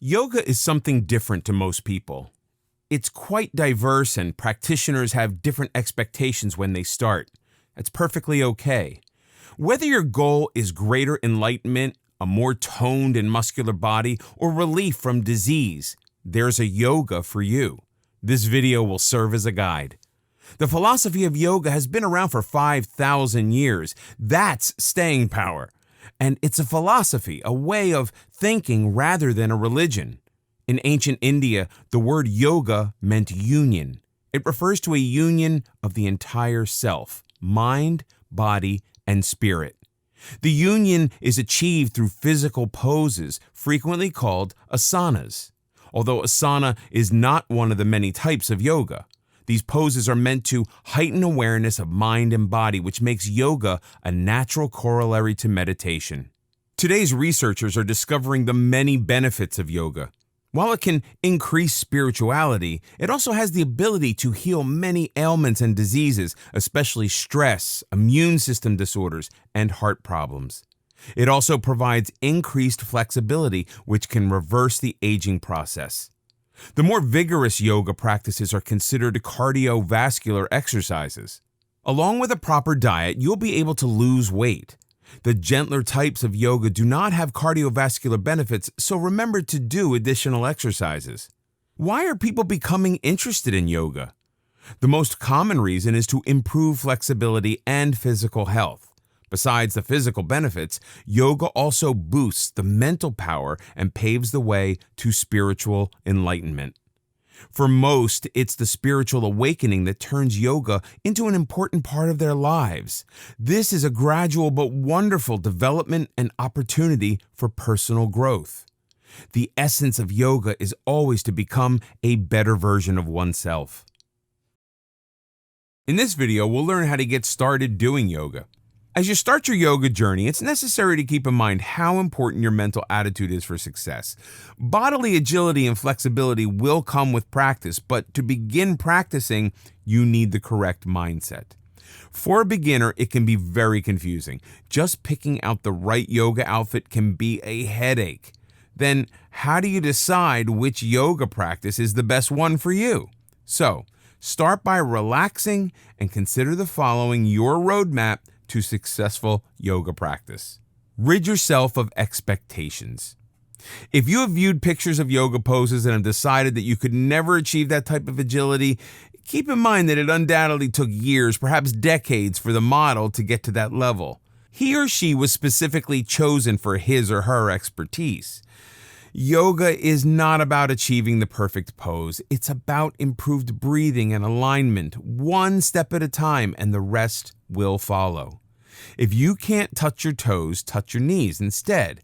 Yoga is something different to most people. It's quite diverse and practitioners have different expectations when they start. That's perfectly okay. Whether your goal is greater enlightenment, a more toned and muscular body, or relief from disease, there's a yoga for you. This video will serve as a guide. The philosophy of yoga has been around for 5,000 years. That's staying power. And it's a philosophy, a way of thinking rather than a religion. In ancient India, the word yoga meant union. It refers to a union of the entire self, mind, body, and spirit. The union is achieved through physical poses, frequently called asanas. Although asana is not one of the many types of yoga, these poses are meant to heighten awareness of mind and body, which makes yoga a natural corollary to meditation. Today's researchers are discovering the many benefits of yoga. While it can increase spirituality, it also has the ability to heal many ailments and diseases, especially stress, immune system disorders, and heart problems. It also provides increased flexibility, which can reverse the aging process. The more vigorous yoga practices are considered cardiovascular exercises. Along with a proper diet, you'll be able to lose weight. The gentler types of yoga do not have cardiovascular benefits, so remember to do additional exercises. Why are people becoming interested in yoga? The most common reason is to improve flexibility and physical health. Besides the physical benefits, yoga also boosts the mental power and paves the way to spiritual enlightenment. For most, it's the spiritual awakening that turns yoga into an important part of their lives. This is a gradual but wonderful development and opportunity for personal growth. The essence of yoga is always to become a better version of oneself. In this video, we'll learn how to get started doing yoga. As you start your yoga journey, it's necessary to keep in mind how important your mental attitude is for success. Bodily agility and flexibility will come with practice, but to begin practicing, you need the correct mindset. For a beginner, it can be very confusing. Just picking out the right yoga outfit can be a headache. Then, how do you decide which yoga practice is the best one for you? So, start by relaxing and consider the following your roadmap to successful yoga practice. Rid yourself of expectations. If you have viewed pictures of yoga poses and have decided that you could never achieve that type of agility, keep in mind that it undoubtedly took years, perhaps decades, for the model to get to that level. He or she was specifically chosen for his or her expertise. Yoga is not about achieving the perfect pose. It's about improved breathing and alignment, one step at a time, and the rest will follow. If you can't touch your toes, touch your knees instead.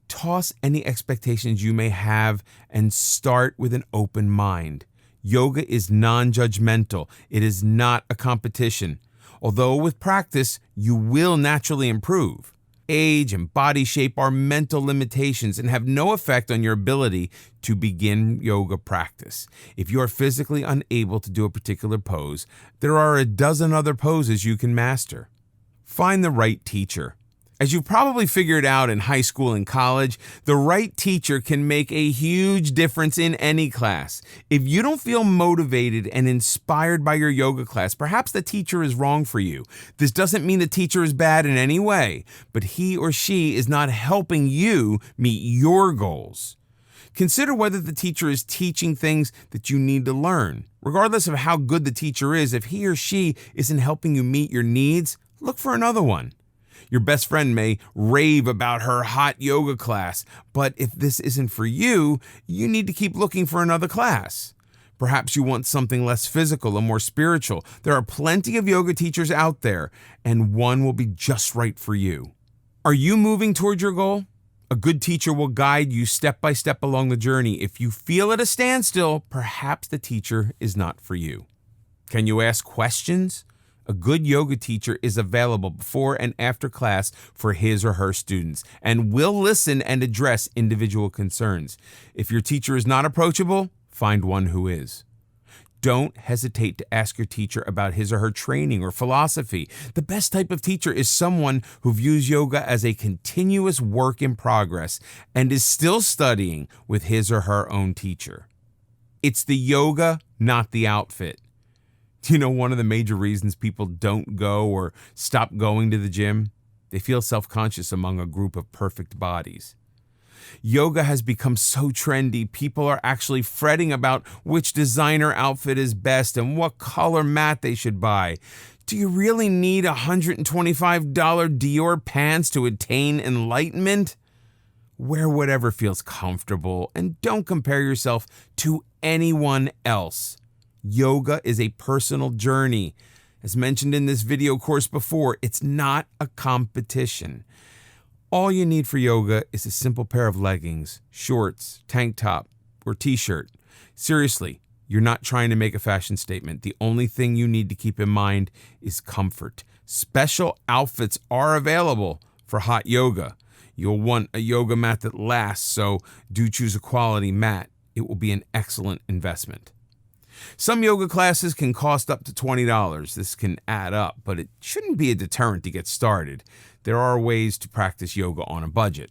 Toss any expectations you may have and start with an open mind. Yoga is non-judgmental. It is not a competition. Although with practice, you will naturally improve. Age and body shape are mental limitations and have no effect on your ability to begin yoga practice. If you are physically unable to do a particular pose, there are a dozen other poses you can master. Find the right teacher. As you've probably figured out in high school and college, the right teacher can make a huge difference in any class. If you don't feel motivated and inspired by your yoga class, perhaps the teacher is wrong for you. This doesn't mean the teacher is bad in any way, but he or she is not helping you meet your goals. Consider whether the teacher is teaching things that you need to learn. Regardless of how good the teacher is, if he or she isn't helping you meet your needs, look for another one. Your best friend may rave about her hot yoga class, but if this isn't for you, you need to keep looking for another class. Perhaps you want something less physical and more spiritual. There are plenty of yoga teachers out there, and one will be just right for you. Are you moving toward your goal? A good teacher will guide you step by step along the journey. If you feel at a standstill, perhaps the teacher is not for you. Can you ask questions? A good yoga teacher is available before and after class for his or her students and will listen and address individual concerns. If your teacher is not approachable, find one who is. Don't hesitate to ask your teacher about his or her training or philosophy. The best type of teacher is someone who views yoga as a continuous work in progress and is still studying with his or her own teacher. It's the yoga, not the outfit. Do you know one of the major reasons people don't go or stop going to the gym? They feel self-conscious among a group of perfect bodies. Yoga has become so trendy, people are actually fretting about which designer outfit is best and what color mat they should buy. Do you really need $125 Dior pants to attain enlightenment? Wear whatever feels comfortable and don't compare yourself to anyone else. Yoga is a personal journey. As mentioned in this video course before, it's not a competition. All you need for yoga is a simple pair of leggings, shorts, tank top, or t-shirt. Seriously, you're not trying to make a fashion statement. The only thing you need to keep in mind is comfort. Special outfits are available for hot yoga. You'll want a yoga mat that lasts, so do choose a quality mat. It will be an excellent investment. Some yoga classes can cost up to $20. This can add up, but it shouldn't be a deterrent to get started. There are ways to practice yoga on a budget.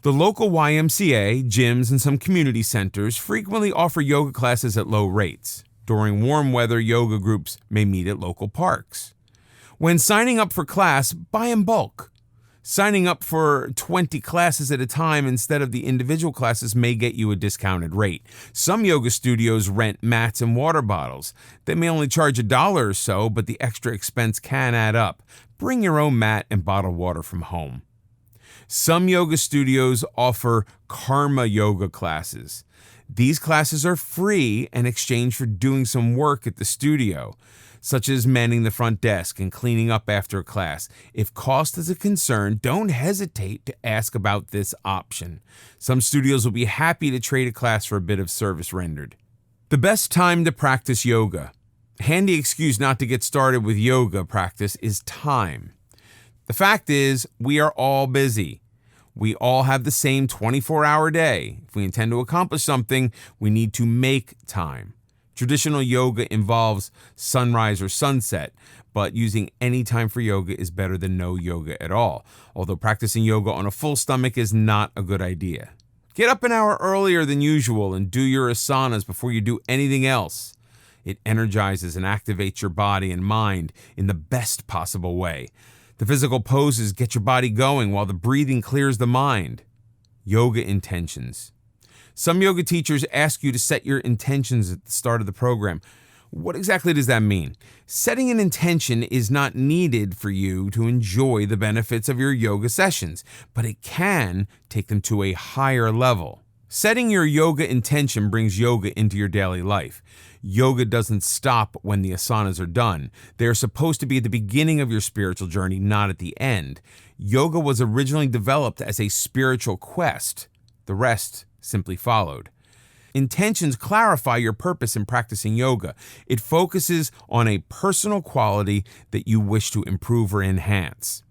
The local YMCA, gyms, and some community centers frequently offer yoga classes at low rates. During warm weather, yoga groups may meet at local parks. When signing up for class, buy in bulk. Signing up for 20 classes at a time instead of the individual classes may get you a discounted rate. Some yoga studios rent mats and water bottles. They may only charge $1 or so, but the extra expense can add up. Bring your own mat and bottled water from home. Some yoga studios offer karma yoga classes. These classes are free in exchange for doing some work at the studio, such as manning the front desk and cleaning up after a class. If cost is a concern, don't hesitate to ask about this option. Some studios will be happy to trade a class for a bit of service rendered. The best time to practice yoga. Handy excuse not to get started with yoga practice is time. The fact is, we are all busy. We all have the same 24-hour day. If we intend to accomplish something, we need to make time. Traditional yoga involves sunrise or sunset, but using any time for yoga is better than no yoga at all, although practicing yoga on a full stomach is not a good idea. Get up an hour earlier than usual and do your asanas before you do anything else. It energizes and activates your body and mind in the best possible way. The physical poses get your body going while the breathing clears the mind. Yoga intentions. Some yoga teachers ask you to set your intentions at the start of the program. What exactly does that mean? Setting an intention is not needed for you to enjoy the benefits of your yoga sessions, but it can take them to a higher level. Setting your yoga intention brings yoga into your daily life. Yoga doesn't stop when the asanas are done. They are supposed to be at the beginning of your spiritual journey, not at the end. Yoga was originally developed as a spiritual quest. The rest simply followed. Intentions clarify your purpose in practicing yoga. It focuses on a personal quality that you wish to improve or enhance.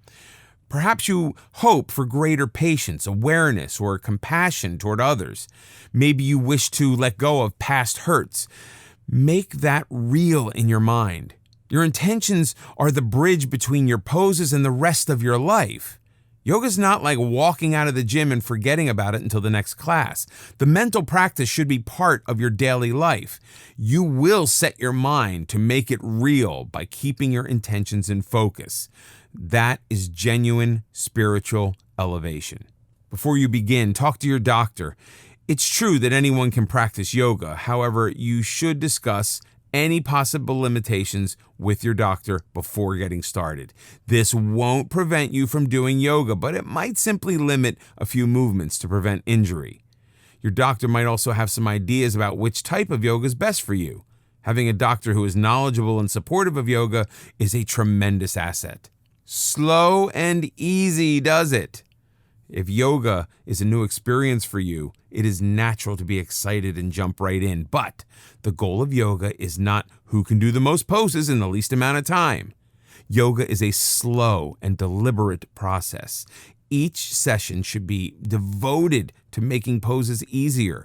Perhaps you hope for greater patience, awareness, or compassion toward others. Maybe you wish to let go of past hurts. Make that real in your mind. Your intentions are the bridge between your poses and the rest of your life. Yoga's not like walking out of the gym and forgetting about it until the next class. The mental practice should be part of your daily life. You will set your mind to make it real by keeping your intentions in focus. That is genuine spiritual elevation. Before you begin, talk to your doctor. It's true that anyone can practice yoga. However, you should discuss any possible limitations with your doctor before getting started. This won't prevent you from doing yoga, but it might simply limit a few movements to prevent injury. Your doctor might also have some ideas about which type of yoga is best for you. Having a doctor who is knowledgeable and supportive of yoga is a tremendous asset. Slow and easy does it. If yoga is a new experience for you, it is natural to be excited and jump right in. But the goal of yoga is not who can do the most poses in the least amount of time. Yoga is a slow and deliberate process. Each session should be devoted to making poses easier.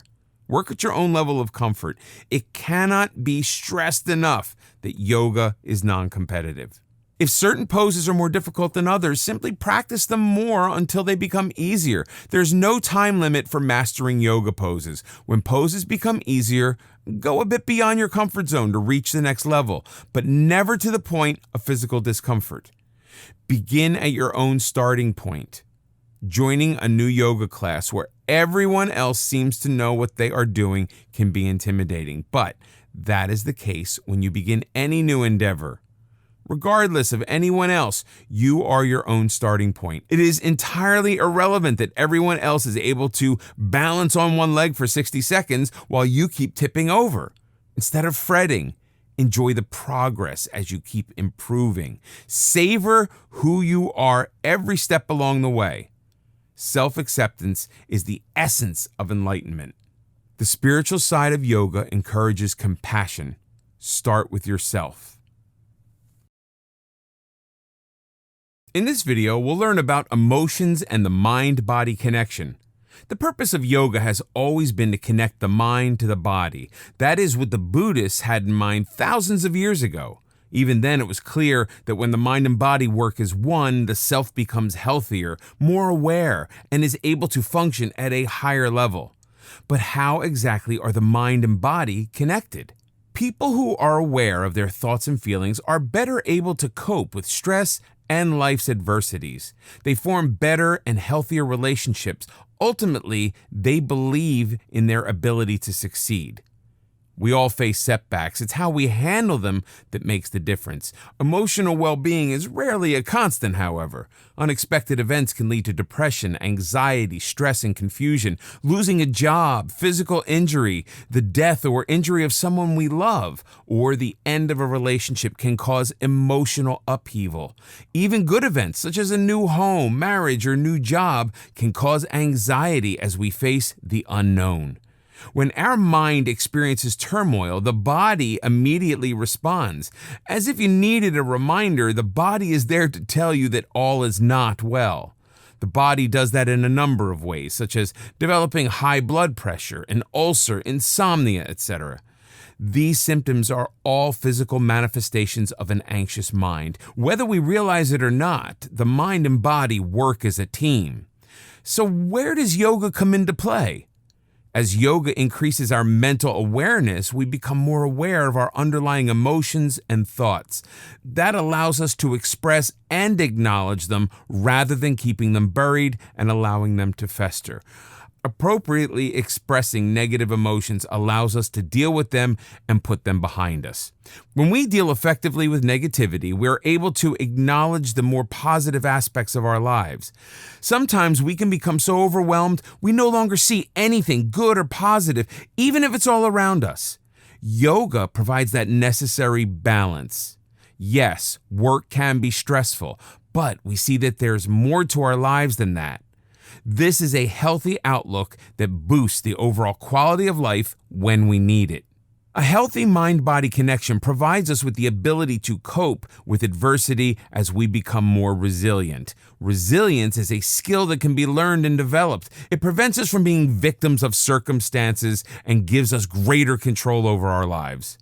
Work at your own level of comfort. It cannot be stressed enough that yoga is non-competitive. If certain poses are more difficult than others, simply practice them more until they become easier. There's no time limit for mastering yoga poses. When poses become easier, go a bit beyond your comfort zone to reach the next level, but never to the point of physical discomfort. Begin at your own starting point. Joining a new yoga class where everyone else seems to know what they are doing can be intimidating, but that is the case when you begin any new endeavor. Regardless of anyone else, you are your own starting point. It is entirely irrelevant that everyone else is able to balance on one leg for 60 seconds while you keep tipping over. Instead of fretting, enjoy the progress as you keep improving. Savor who you are every step along the way. Self-acceptance is the essence of enlightenment. The spiritual side of yoga encourages compassion. Start with yourself. In this video, we'll learn about emotions and the mind-body connection. The purpose of yoga has always been to connect the mind to the body. That is what the Buddhists had in mind thousands of years ago. Even then, it was clear that when the mind and body work as one, the self becomes healthier, more aware, and is able to function at a higher level. But how exactly are the mind and body connected? People who are aware of their thoughts and feelings are better able to cope with stress and life's adversities. They form better and healthier relationships. Ultimately, they believe in their ability to succeed. We all face setbacks. It's how we handle them that makes the difference. Emotional well-being is rarely a constant, however. Unexpected events can lead to depression, anxiety, stress, and confusion. Losing a job, physical injury, the death or injury of someone we love, or the end of a relationship can cause emotional upheaval. Even good events, such as a new home, marriage, or new job, can cause anxiety as we face the unknown. When our mind experiences turmoil, the body immediately responds. As if you needed a reminder, the body is there to tell you that all is not well. The body does that in a number of ways, such as developing high blood pressure, an ulcer, insomnia, etc. These symptoms are all physical manifestations of an anxious mind. Whether we realize it or not, the mind and body work as a team. So where does yoga come into play? As yoga increases our mental awareness, we become more aware of our underlying emotions and thoughts. That allows us to express and acknowledge them rather than keeping them buried and allowing them to fester. Appropriately expressing negative emotions allows us to deal with them and put them behind us. When we deal effectively with negativity, we're able to acknowledge the more positive aspects of our lives. Sometimes we can become so overwhelmed we no longer see anything good or positive, even if it's all around us. Yoga provides that necessary balance. Yes, work can be stressful, but we see that there's more to our lives than that. This is a healthy outlook that boosts the overall quality of life when we need it. A healthy mind-body connection provides us with the ability to cope with adversity as we become more resilient. Resilience is a skill that can be learned and developed. It prevents us from being victims of circumstances and gives us greater control over our lives.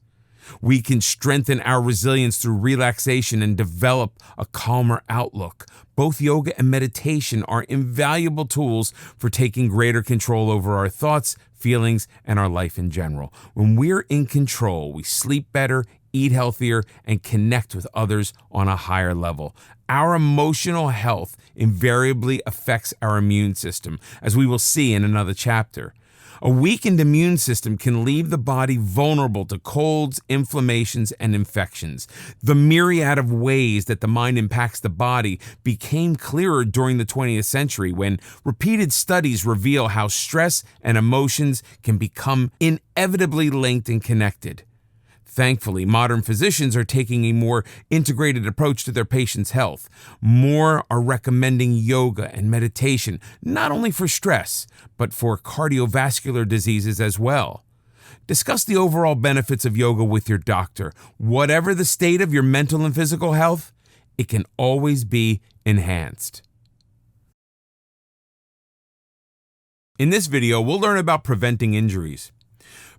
We can strengthen our resilience through relaxation and develop a calmer outlook. Both yoga and meditation are invaluable tools for taking greater control over our thoughts, feelings, and our life in general. When we're in control, we sleep better, eat healthier, and connect with others on a higher level. Our emotional health invariably affects our immune system, as we will see in another chapter. A weakened immune system can leave the body vulnerable to colds, inflammations, and infections. The myriad of ways that the mind impacts the body became clearer during the 20th century when repeated studies reveal how stress and emotions can become inevitably linked and connected. Thankfully, modern physicians are taking a more integrated approach to their patients' health. More are recommending yoga and meditation, not only for stress, but for cardiovascular diseases as well. Discuss the overall benefits of yoga with your doctor. Whatever the state of your mental and physical health, it can always be enhanced. In this video, we'll learn about preventing injuries.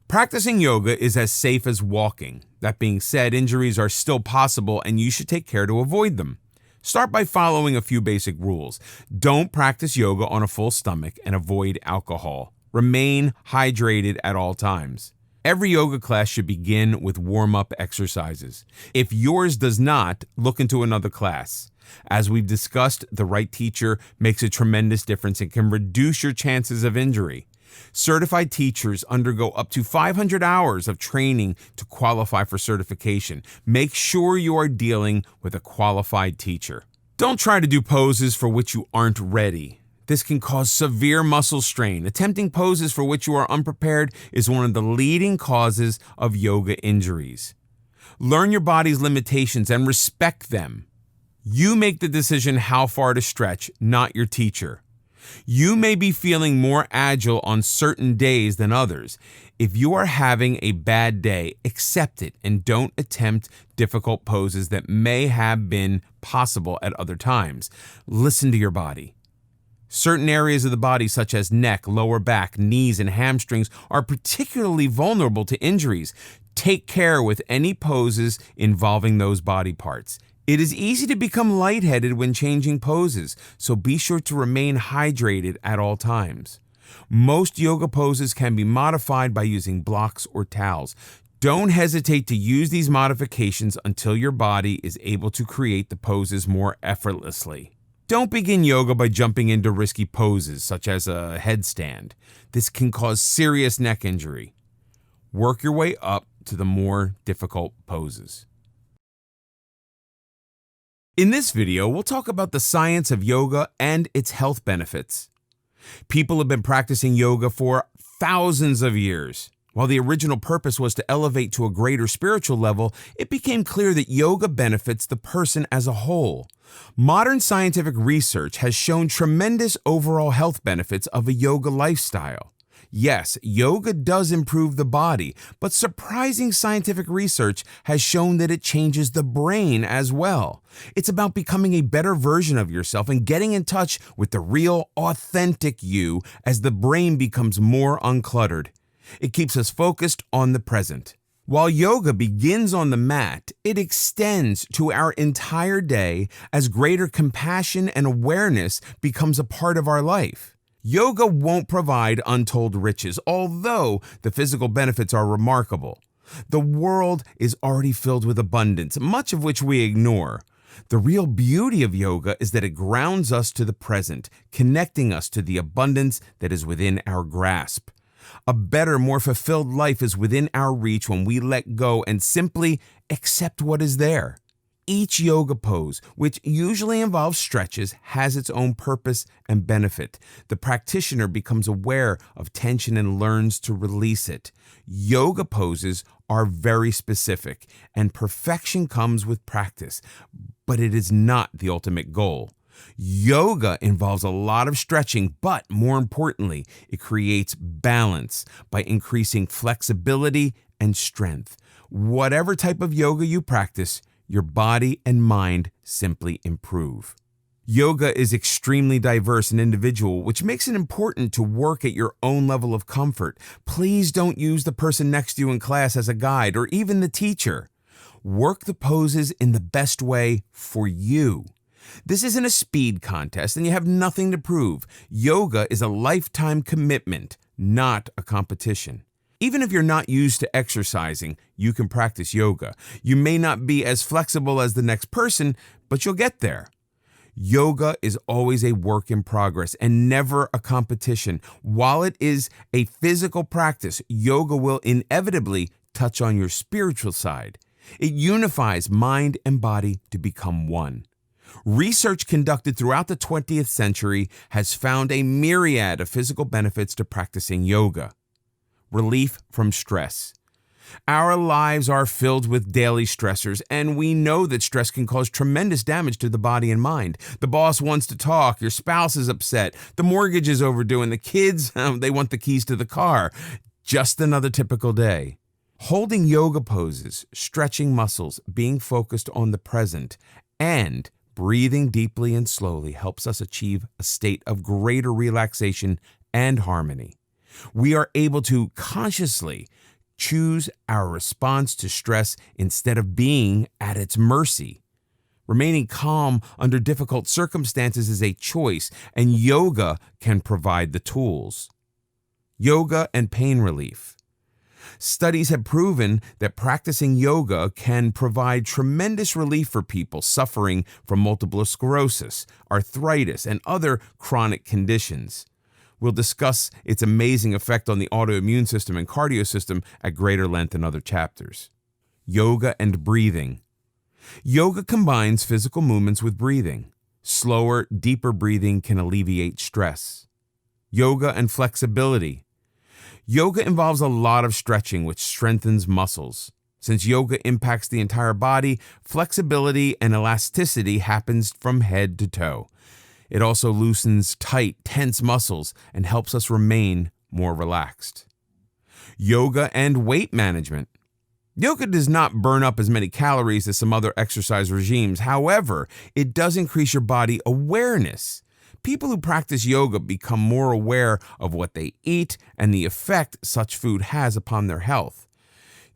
Practicing yoga is as safe as walking. That being said, injuries are still possible and you should take care to avoid them. Start by following a few basic rules. Don't practice yoga on a full stomach and avoid alcohol. Remain hydrated at all times. Every yoga class should begin with warm-up exercises. If yours does not, look into another class. As we've discussed, the right teacher makes a tremendous difference and can reduce your chances of injury. Certified teachers undergo up to 500 hours of training to qualify for certification. Make sure you are dealing with a qualified teacher. Don't try to do poses for which you aren't ready. This can cause severe muscle strain. Attempting poses for which you are unprepared is one of the leading causes of yoga injuries. Learn your body's limitations and respect them. You make the decision how far to stretch, not your teacher. You may be feeling more agile on certain days than others. If you are having a bad day, accept it and don't attempt difficult poses that may have been possible at other times. Listen to your body. Certain areas of the body, such as neck, lower back, knees, and hamstrings, are particularly vulnerable to injuries. Take care with any poses involving those body parts. It is easy to become lightheaded when changing poses, so be sure to remain hydrated at all times. Most yoga poses can be modified by using blocks or towels. Don't hesitate to use these modifications until your body is able to create the poses more effortlessly. Don't begin yoga by jumping into risky poses, such as a headstand. This can cause serious neck injury. Work your way up to the more difficult poses. In this video, we'll talk about the science of yoga and its health benefits. People have been practicing yoga for thousands of years. While the original purpose was to elevate to a greater spiritual level, it became clear that yoga benefits the person as a whole. Modern scientific research has shown tremendous overall health benefits of a yoga lifestyle. Yes, yoga does improve the body, but surprising scientific research has shown that it changes the brain as well. It's about becoming a better version of yourself and getting in touch with the real, authentic you as the brain becomes more uncluttered. It keeps us focused on the present. While yoga begins on the mat, it extends to our entire day as greater compassion and awareness becomes a part of our life. Yoga won't provide untold riches, although the physical benefits are remarkable. The world is already filled with abundance, much of which we ignore. The real beauty of yoga is that it grounds us to the present, connecting us to the abundance that is within our grasp. A better, more fulfilled life is within our reach when we let go and simply accept what is there. Each yoga pose, which usually involves stretches, has its own purpose and benefit. The practitioner becomes aware of tension and learns to release it. Yoga poses are very specific, and perfection comes with practice, but it is not the ultimate goal. Yoga involves a lot of stretching, but more importantly, it creates balance by increasing flexibility and strength. Whatever type of yoga you practice, your body and mind simply improve. Yoga is extremely diverse and individual, which makes it important to work at your own level of comfort. Please don't use the person next to you in class as a guide or even the teacher. Work the poses in the best way for you. This isn't a speed contest and you have nothing to prove. Yoga is a lifetime commitment, not a competition. Even if you're not used to exercising, you can practice yoga. You may not be as flexible as the next person, but you'll get there. Yoga is always a work in progress and never a competition. While it is a physical practice, yoga will inevitably touch on your spiritual side. It unifies mind and body to become one. Research conducted throughout the 20th century has found a myriad of physical benefits to practicing yoga. Relief from stress. Our lives are filled with daily stressors, and we know that stress can cause tremendous damage to the body and mind. The boss wants to talk, your spouse is upset, the mortgage is overdue, and the kids, they want the keys to the car. Just another typical day. Holding yoga poses, stretching muscles, being focused on the present, and breathing deeply and slowly helps us achieve a state of greater relaxation and harmony. We are able to consciously choose our response to stress instead of being at its mercy. Remaining calm under difficult circumstances is a choice, and yoga can provide the tools. Yoga and pain relief. Studies have proven that practicing yoga can provide tremendous relief for people suffering from multiple sclerosis, arthritis, and other chronic conditions. We'll discuss its amazing effect on the autoimmune system and cardio system at greater length in other chapters. Yoga and breathing. Yoga combines physical movements with breathing. Slower, deeper breathing can alleviate stress. Yoga and flexibility. Yoga involves a lot of stretching, which strengthens muscles. Since yoga impacts the entire body, flexibility and elasticity happens from head to toe. It also loosens tight, tense muscles and helps us remain more relaxed. Yoga and weight management. Yoga does not burn up as many calories as some other exercise regimes. However, it does increase your body awareness. People who practice yoga become more aware of what they eat and the effect such food has upon their health.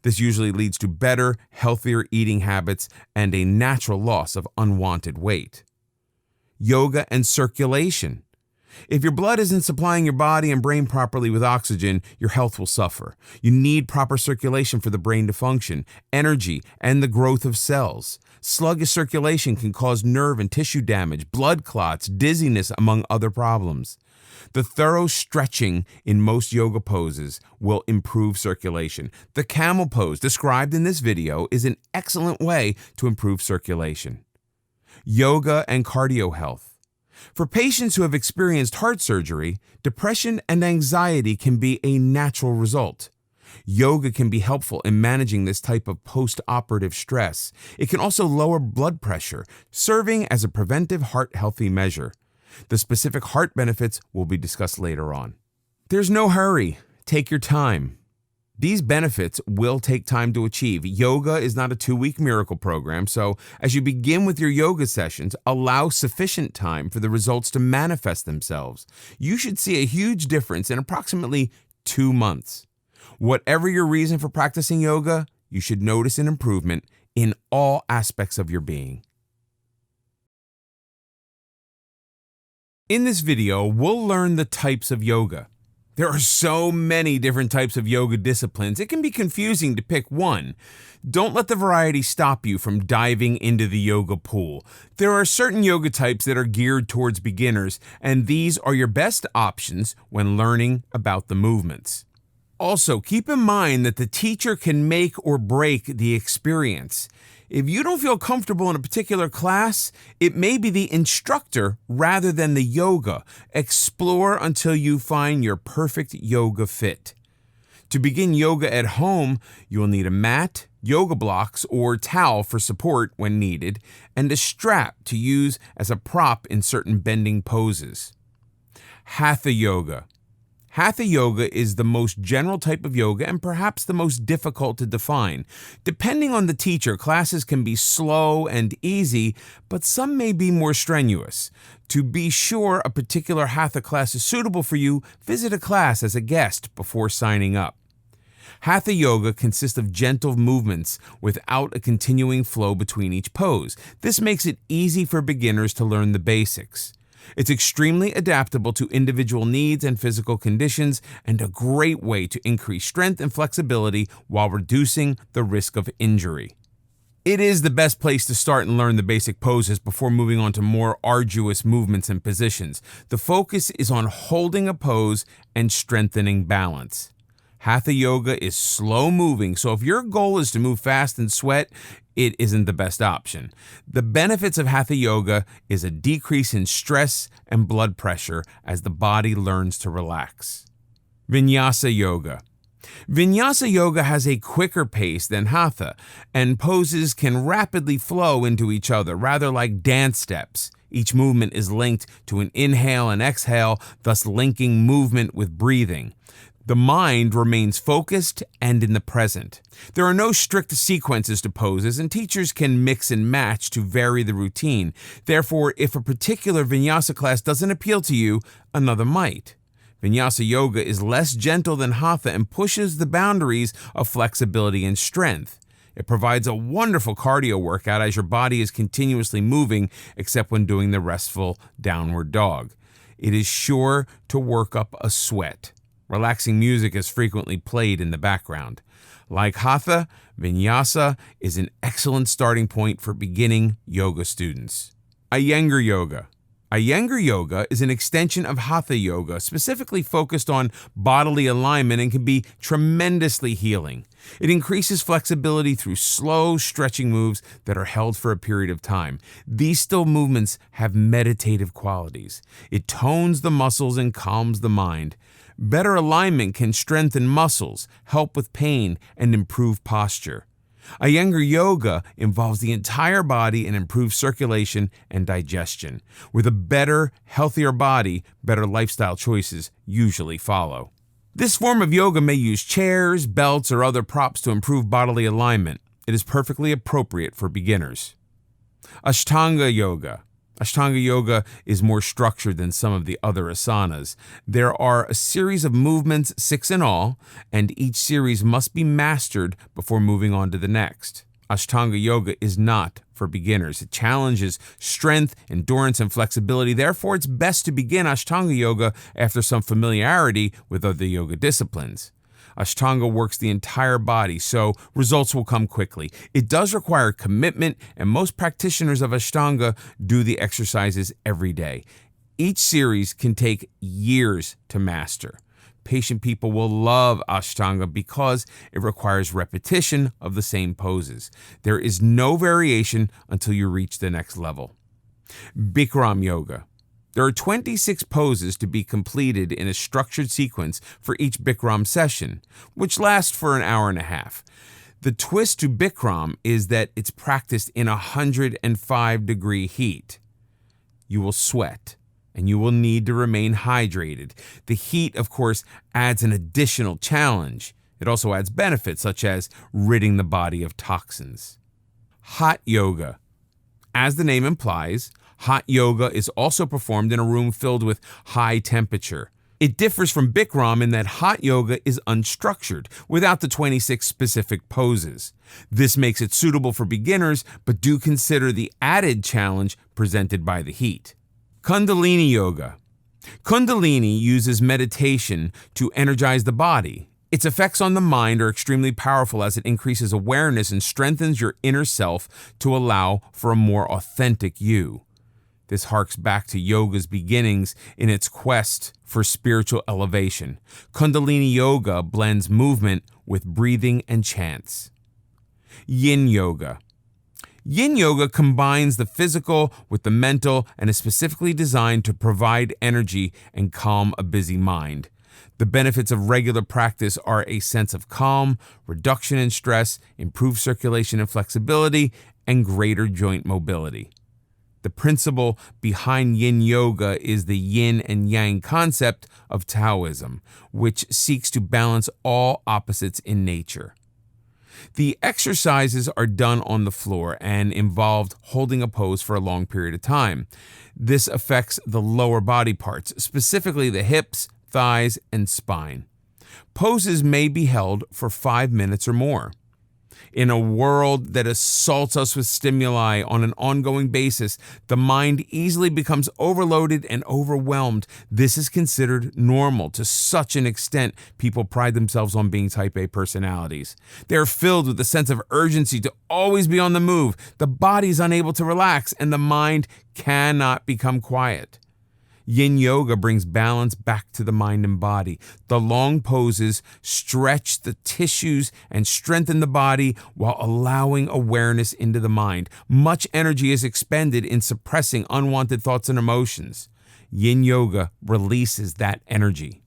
This usually leads to better, healthier eating habits and a natural loss of unwanted weight. Yoga and circulation. If your blood isn't supplying your body and brain properly with oxygen, your health will suffer. You need proper circulation for the brain to function, energy, and the growth of cells. Sluggish circulation can cause nerve and tissue damage, blood clots, dizziness, among other problems. The thorough stretching in most yoga poses will improve circulation. The camel pose described in this video is an excellent way to improve circulation. Yoga and cardio health. For patients who have experienced heart surgery, depression and anxiety can be a natural result. Yoga can be helpful in managing this type of post-operative stress. It can also lower blood pressure, serving as a preventive heart-healthy measure. The specific heart benefits will be discussed later on. There's no hurry. Take your time. These benefits will take time to achieve. Yoga is not a 2-week miracle program, so as you begin with your yoga sessions, allow sufficient time for the results to manifest themselves. You should see a huge difference in approximately 2 months. Whatever your reason for practicing yoga, you should notice an improvement in all aspects of your being. In this video, we'll learn the types of yoga. There are so many different types of yoga disciplines, it can be confusing to pick one. Don't let the variety stop you from diving into the yoga pool. There are certain yoga types that are geared towards beginners, and these are your best options when learning about the movements. Also, keep in mind that the teacher can make or break the experience. If you don't feel comfortable in a particular class, it may be the instructor rather than the yoga. Explore until you find your perfect yoga fit. To begin yoga at home, you will need a mat, yoga blocks, or towel for support when needed, and a strap to use as a prop in certain bending poses. Hatha yoga. Hatha yoga is the most general type of yoga and perhaps the most difficult to define. Depending on the teacher, classes can be slow and easy, but some may be more strenuous. To be sure a particular Hatha class is suitable for you, visit a class as a guest before signing up. Hatha yoga consists of gentle movements without a continuing flow between each pose. This makes it easy for beginners to learn the basics. It's extremely adaptable to individual needs and physical conditions, and a great way to increase strength and flexibility while reducing the risk of injury. It is the best place to start and learn the basic poses before moving on to more arduous movements and positions. The focus is on holding a pose and strengthening balance. Hatha yoga is slow moving, so if your goal is to move fast and sweat, it isn't the best option. The benefits of Hatha yoga is a decrease in stress and blood pressure as the body learns to relax. Vinyasa yoga. Vinyasa yoga has a quicker pace than Hatha, and poses can rapidly flow into each other, rather like dance steps. Each movement is linked to an inhale and exhale, thus linking movement with breathing. The mind remains focused and in the present. There are no strict sequences to poses, and teachers can mix and match to vary the routine. Therefore, if a particular vinyasa class doesn't appeal to you, another might. Vinyasa yoga is less gentle than hatha and pushes the boundaries of flexibility and strength. It provides a wonderful cardio workout as your body is continuously moving, except when doing the restful downward dog. It is sure to work up a sweat. Relaxing music is frequently played in the background. Like hatha, vinyasa is an excellent starting point for beginning yoga students. Iyengar yoga. Iyengar yoga is an extension of hatha yoga, specifically focused on bodily alignment, and can be tremendously healing. It increases flexibility through slow stretching moves that are held for a period of time. These still movements have meditative qualities. It tones the muscles and calms the mind. Better alignment can strengthen muscles, help with pain, and improve posture. Iyengar yoga involves the entire body and improves circulation and digestion. With a better, healthier body, better lifestyle choices usually follow. This form of yoga may use chairs, belts, or other props to improve bodily alignment. It is perfectly appropriate for beginners. Ashtanga yoga. Ashtanga yoga is more structured than some of the other asanas. There are a series of movements, 6 in all, and each series must be mastered before moving on to the next. Ashtanga yoga is not for beginners. It challenges strength, endurance, and flexibility. Therefore, it's best to begin Ashtanga yoga after some familiarity with other yoga disciplines. Ashtanga works the entire body, so results will come quickly. It does require commitment, and most practitioners of Ashtanga do the exercises every day. Each series can take years to master. Patient people will love Ashtanga because it requires repetition of the same poses. There is no variation until you reach the next level. Bikram yoga. There are 26 poses to be completed in a structured sequence for each Bikram session, which lasts for an hour and a half. The twist to Bikram is that it's practiced in 105-degree heat. You will sweat, and you will need to remain hydrated. The heat, of course, adds an additional challenge. It also adds benefits, such as ridding the body of toxins. Hot yoga. As the name implies, hot yoga is also performed in a room filled with high temperature. It differs from Bikram in that hot yoga is unstructured, without the 26 specific poses. This makes it suitable for beginners, but do consider the added challenge presented by the heat. Kundalini yoga. Kundalini uses meditation to energize the body. Its effects on the mind are extremely powerful as it increases awareness and strengthens your inner self to allow for a more authentic you. This harks back to yoga's beginnings in its quest for spiritual elevation. Kundalini yoga blends movement with breathing and chants. Yin yoga. Yin yoga combines the physical with the mental and is specifically designed to provide energy and calm a busy mind. The benefits of regular practice are a sense of calm, reduction in stress, improved circulation and flexibility, and greater joint mobility. The principle behind yin yoga is the yin and yang concept of Taoism, which seeks to balance all opposites in nature. The exercises are done on the floor and involve holding a pose for a long period of time. This affects the lower body parts, specifically the hips, thighs, and spine. Poses may be held for 5 minutes or more. In a world that assaults us with stimuli on an ongoing basis, the mind easily becomes overloaded and overwhelmed. This is considered normal. To such an extent, people pride themselves on being type A personalities. They are filled with a sense of urgency to always be on the move. The body is unable to relax, and the mind cannot become quiet. Yin yoga brings balance back to the mind and body. The long poses stretch the tissues and strengthen the body while allowing awareness into the mind. Much energy is expended in suppressing unwanted thoughts and emotions. Yin yoga releases that energy.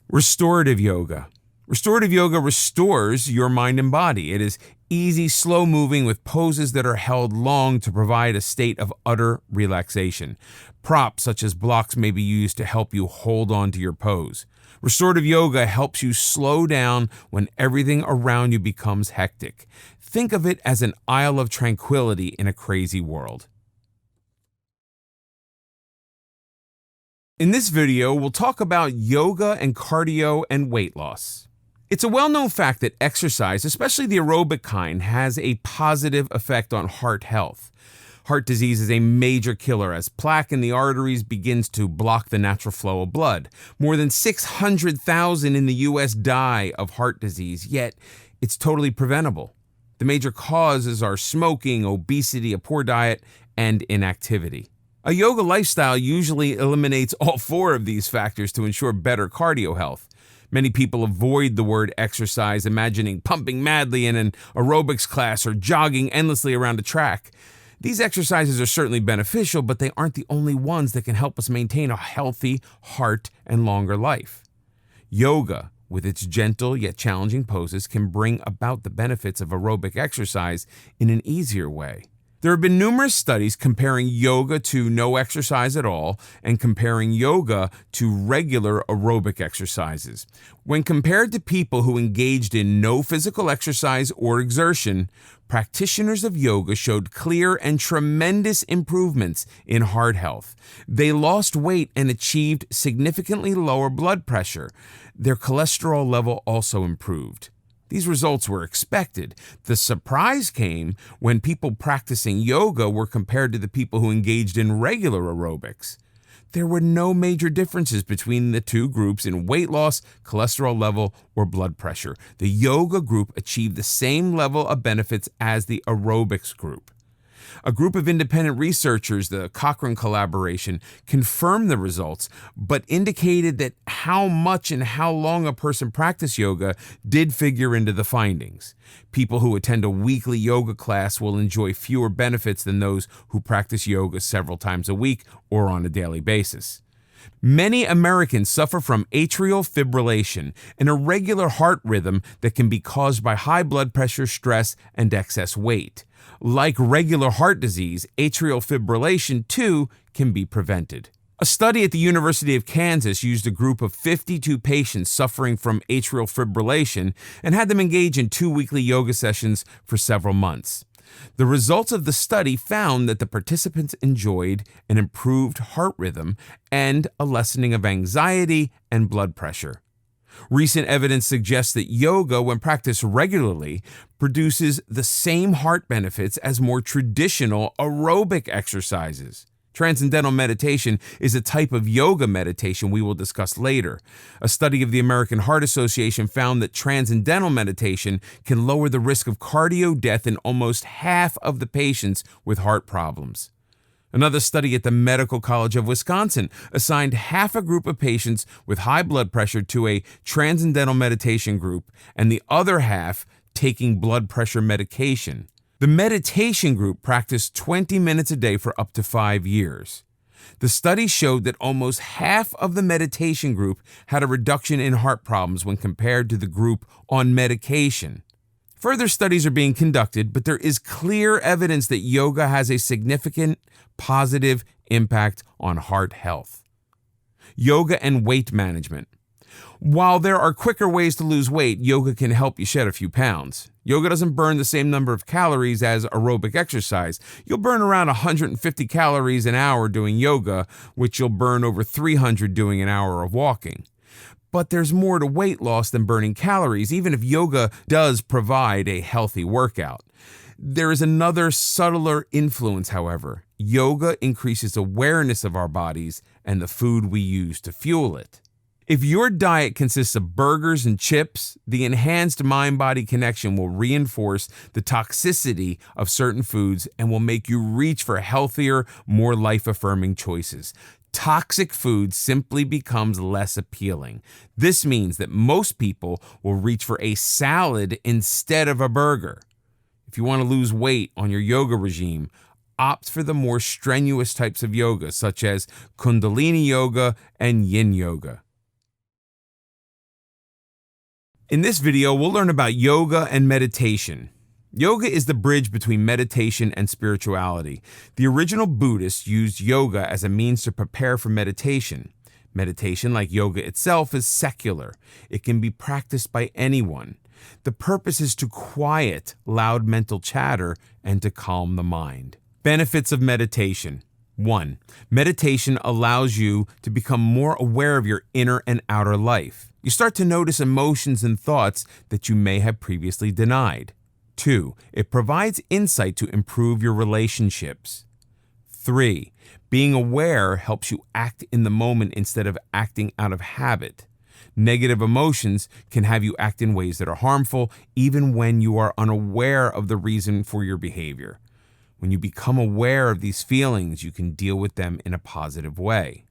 Restorative yoga. Restorative yoga restores your mind and body. It is easy, slow moving with poses that are held long to provide a state of utter relaxation. Props such as blocks may be used to help you hold on to your pose. Restorative yoga helps you slow down when everything around you becomes hectic. Think of it as an isle of tranquility in a crazy world. In this video, we'll talk about yoga and cardio and weight loss. It's a well-known fact that exercise, especially the aerobic kind, has a positive effect on heart health. Heart disease is a major killer as plaque in the arteries begins to block the natural flow of blood. More than 600,000 in the U.S. die of heart disease, yet it's totally preventable. The major causes are smoking, obesity, a poor diet, and inactivity. A yoga lifestyle usually eliminates all four of these factors to ensure better cardio health. Many people avoid the word exercise, imagining pumping madly in an aerobics class or jogging endlessly around a track. These exercises are certainly beneficial, but they aren't the only ones that can help us maintain a healthy heart and longer life. Yoga, with its gentle yet challenging poses, can bring about the benefits of aerobic exercise in an easier way. There have been numerous studies comparing yoga to no exercise at all and comparing yoga to regular aerobic exercises. When compared to people who engaged in no physical exercise or exertion, practitioners of yoga showed clear and tremendous improvements in heart health. They lost weight and achieved significantly lower blood pressure. Their cholesterol level also improved. These results were expected. The surprise came when people practicing yoga were compared to the people who engaged in regular aerobics. There were no major differences between the two groups in weight loss, cholesterol level, or blood pressure. The yoga group achieved the same level of benefits as the aerobics group. A group of independent researchers, the Cochrane collaboration, confirmed the results, but indicated that how much and how long a person practiced yoga did figure into the findings. People who attend a weekly yoga class will enjoy fewer benefits than those who practice yoga several times a week or on a daily basis. Many Americans suffer from atrial fibrillation, an irregular heart rhythm that can be caused by high blood pressure, stress, and excess weight. Like regular heart disease, atrial fibrillation, too, can be prevented. A study at the University of Kansas used a group of 52 patients suffering from atrial fibrillation and had them engage in 2 weekly yoga sessions for several months. The results of the study found that the participants enjoyed an improved heart rhythm and a lessening of anxiety and blood pressure. Recent evidence suggests that yoga, when practiced regularly, produces the same heart benefits as more traditional aerobic exercises. Transcendental meditation is a type of yoga meditation we will discuss later. A study of the American Heart Association found that transcendental meditation can lower the risk of cardio death in almost half of the patients with heart problems. Another study at the Medical College of Wisconsin assigned half a group of patients with high blood pressure to a transcendental meditation group and the other half taking blood pressure medication. The meditation group practiced 20 minutes a day for up to 5 years. The study showed that almost half of the meditation group had a reduction in heart problems when compared to the group on medication. Further studies are being conducted, but there is clear evidence that yoga has a significant positive impact on heart health. Yoga and weight management. While there are quicker ways to lose weight, yoga can help you shed a few pounds. Yoga doesn't burn the same number of calories as aerobic exercise. You'll burn around 150 calories an hour doing yoga, which you'll burn over 300 doing an hour of walking. But there's more to weight loss than burning calories, even if yoga does provide a healthy workout. There is another subtler influence, however. Yoga increases awareness of our bodies and the food we use to fuel it. If your diet consists of burgers and chips, the enhanced mind-body connection will reinforce the toxicity of certain foods and will make you reach for healthier, more life-affirming choices. Toxic food simply becomes less appealing. This means that most people will reach for a salad instead of a burger. If you want to lose weight on your yoga regime, opt for the more strenuous types of yoga, such as Kundalini yoga and Yin yoga. In this video, we'll learn about yoga and meditation. Yoga is the bridge between meditation and spirituality. The original Buddhists used yoga as a means to prepare for meditation. Meditation, like yoga itself, is secular. It can be practiced by anyone. The purpose is to quiet loud mental chatter and to calm the mind. Benefits of meditation. 1. Meditation allows you to become more aware of your inner and outer life. You start to notice emotions and thoughts that you may have previously denied. 2. It provides insight to improve your relationships. 3. Being aware helps you act in the moment instead of acting out of habit. Negative emotions can have you act in ways that are harmful, even when you are unaware of the reason for your behavior. When you become aware of these feelings, you can deal with them in a positive way.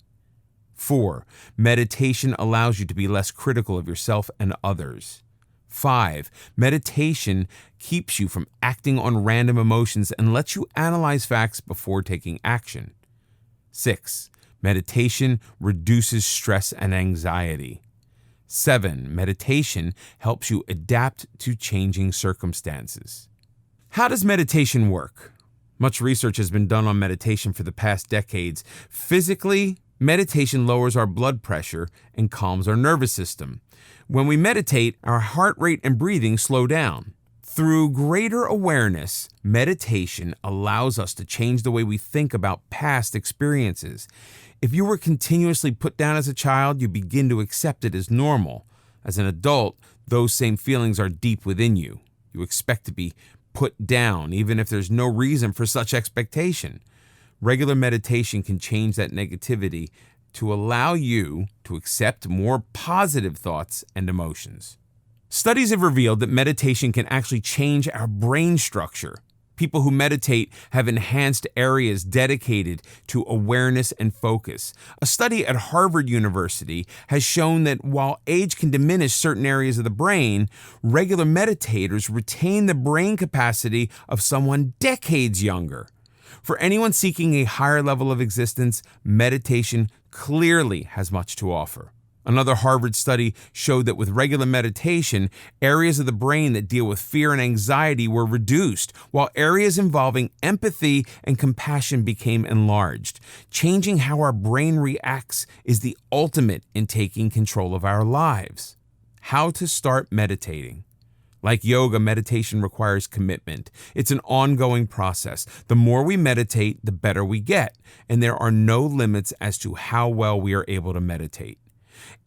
4. Meditation allows you to be less critical of yourself and others. 5. Meditation keeps you from acting on random emotions and lets you analyze facts before taking action. 6. Meditation reduces stress and anxiety. 7. Meditation helps you adapt to changing circumstances. How does meditation work? Much research has been done on meditation for the past decades. Physically, meditation lowers our blood pressure and calms our nervous system. When we meditate, our heart rate and breathing slow down. Through greater awareness, meditation allows us to change the way we think about past experiences. If you were continuously put down as a child, you begin to accept it as normal. As an adult, those same feelings are deep within you. You expect to be put down, even if there's no reason for such expectation. Regular meditation can change that negativity to allow you to accept more positive thoughts and emotions. Studies have revealed that meditation can actually change our brain structure. People who meditate have enhanced areas dedicated to awareness and focus. A study at Harvard University has shown that while age can diminish certain areas of the brain, regular meditators retain the brain capacity of someone decades younger. For anyone seeking a higher level of existence, meditation clearly has much to offer. Another Harvard study showed that with regular meditation, areas of the brain that deal with fear and anxiety were reduced, while areas involving empathy and compassion became enlarged. Changing how our brain reacts is the ultimate in taking control of our lives. How to start meditating. Like yoga, meditation requires commitment. It's an ongoing process. The more we meditate, the better we get, and there are no limits as to how well we are able to meditate.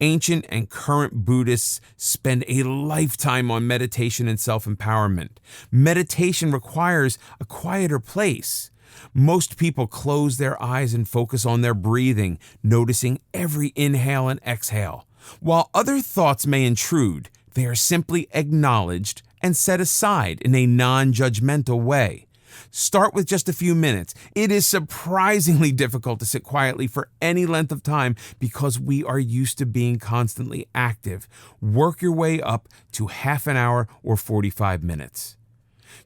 Ancient and current Buddhists spend a lifetime on meditation and self-empowerment. Meditation requires a quieter place. Most people close their eyes and focus on their breathing, noticing every inhale and exhale. While other thoughts may intrude, they are simply acknowledged and set aside in a non-judgmental way. Start with just a few minutes. It is surprisingly difficult to sit quietly for any length of time because we are used to being constantly active. Work your way up to half an hour or 45 minutes.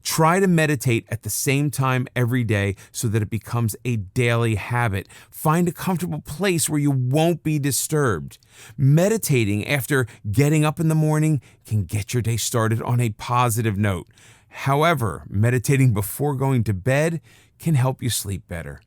Try to meditate at the same time every day so that it becomes a daily habit. Find a comfortable place where you won't be disturbed. Meditating after getting up in the morning can get your day started on a positive note. However, meditating before going to bed can help you sleep better.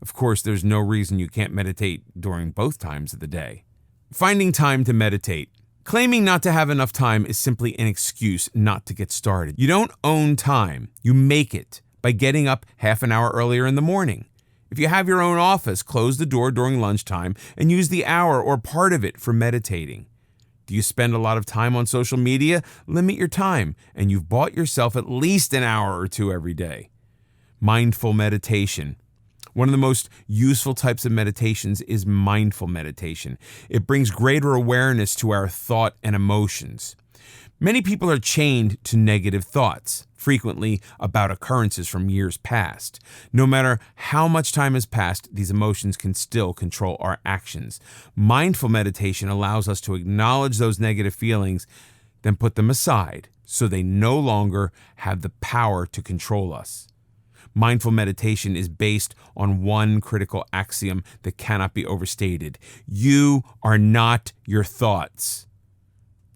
Of course, there's no reason you can't meditate during both times of the day. Finding time to meditate. Claiming not to have enough time is simply an excuse not to get started. You don't own time. You make it by getting up half an hour earlier in the morning. If you have your own office, close the door during lunchtime and use the hour or part of it for meditating. Do you spend a lot of time on social media? Limit your time, and you've bought yourself at least an hour or two every day. Mindful meditation. One of the most useful types of meditations is mindful meditation. It brings greater awareness to our thought and emotions. Many people are chained to negative thoughts, frequently about occurrences from years past. No matter how much time has passed, these emotions can still control our actions. Mindful meditation allows us to acknowledge those negative feelings, then put them aside so they no longer have the power to control us. Mindful meditation is based on one critical axiom that cannot be overstated. You are not your thoughts.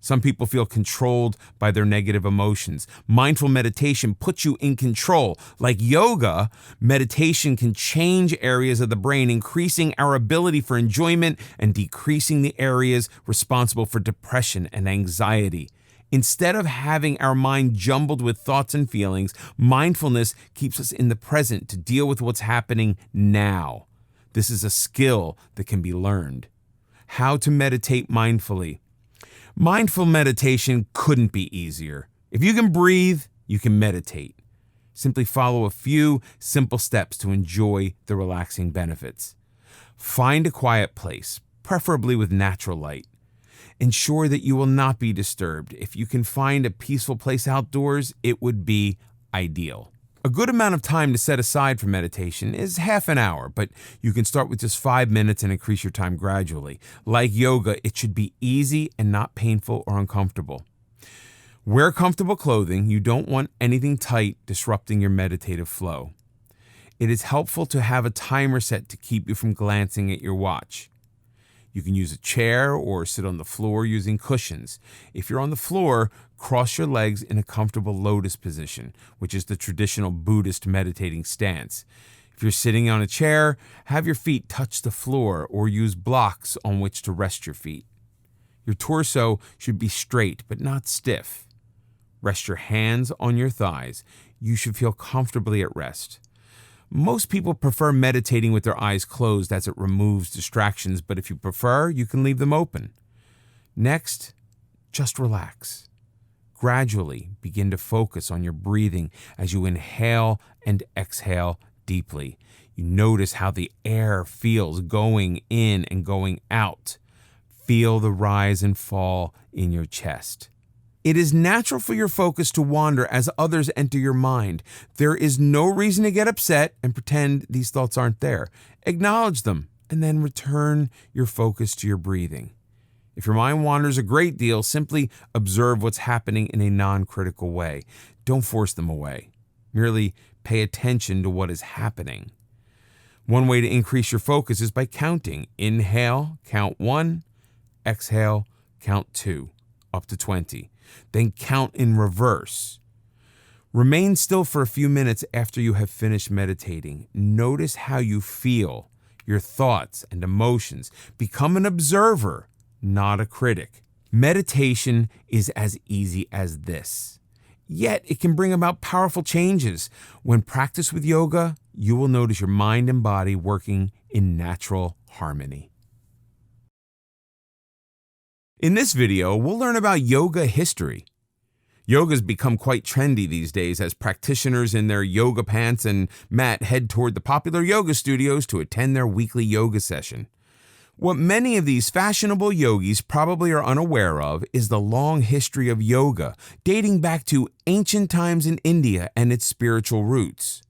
Some people feel controlled by their negative emotions. Mindful meditation puts you in control. Like yoga, meditation can change areas of the brain, increasing our ability for enjoyment and decreasing the areas responsible for depression and anxiety. Instead of having our mind jumbled with thoughts and feelings, mindfulness keeps us in the present to deal with what's happening now. This is a skill that can be learned. How to meditate mindfully. Mindful meditation couldn't be easier. If you can breathe, you can meditate. Simply follow a few simple steps to enjoy the relaxing benefits. Find a quiet place, preferably with natural light. Ensure that you will not be disturbed. If you can find a peaceful place outdoors, it would be ideal. A good amount of time to set aside for meditation is half an hour, but you can start with just 5 minutes and increase your time gradually. Like yoga, it should be easy and not painful or uncomfortable. Wear comfortable clothing. You don't want anything tight disrupting your meditative flow. It is helpful to have a timer set to keep you from glancing at your watch. You can use a chair or sit on the floor using cushions. If you're on the floor, cross your legs in a comfortable lotus position, which is the traditional Buddhist meditating stance. If you're sitting on a chair, have your feet touch the floor or use blocks on which to rest your feet. Your torso should be straight but not stiff. Rest your hands on your thighs. You should feel comfortably at rest. Most people prefer meditating with their eyes closed as it removes distractions, but if you prefer, you can leave them open. Next, just relax. Gradually begin to focus on your breathing as you inhale and exhale deeply. You notice how the air feels going in and going out. Feel the rise and fall in your chest. It is natural for your focus to wander as others enter your mind. There is no reason to get upset and pretend these thoughts aren't there. Acknowledge them and then return your focus to your breathing. If your mind wanders a great deal, simply observe what's happening in a non-critical way. Don't force them away. Merely pay attention to what is happening. One way to increase your focus is by counting. Inhale, count 1. Exhale, count 2, up to 20. Then count in reverse. Remain still for a few minutes after you have finished meditating. Notice how you feel, your thoughts and emotions. Become an observer, not a critic. Meditation is as easy as this. Yet it can bring about powerful changes. When practiced with yoga, you will notice your mind and body working in natural harmony. In this video, we'll learn about yoga history. Yoga's become quite trendy these days as practitioners in their yoga pants and mat head toward the popular yoga studios to attend their weekly yoga session. What many of these fashionable yogis probably are unaware of is the long history of yoga, dating back to ancient times in India and its spiritual roots.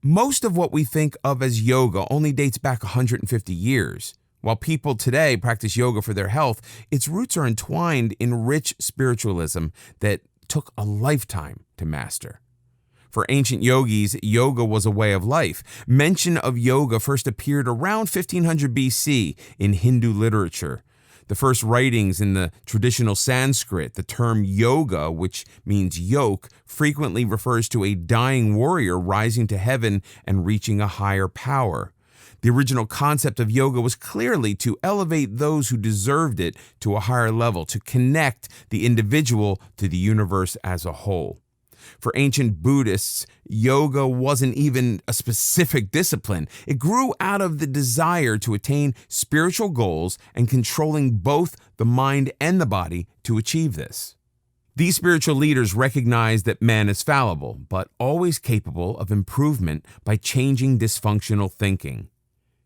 Most of what we think of as yoga only dates back 150 years. While people today practice yoga for their health, its roots are entwined in rich spiritualism that took a lifetime to master. For ancient yogis, yoga was a way of life. Mention of yoga first appeared around 1500 BC in Hindu literature. The first writings in the traditional Sanskrit, the term yoga, which means yoke, frequently refers to a dying warrior rising to heaven and reaching a higher power. The original concept of yoga was clearly to elevate those who deserved it to a higher level, to connect the individual to the universe as a whole. For ancient Buddhists, yoga wasn't even a specific discipline. It grew out of the desire to attain spiritual goals and controlling both the mind and the body to achieve this. These spiritual leaders recognized that man is fallible, but always capable of improvement by changing dysfunctional thinking.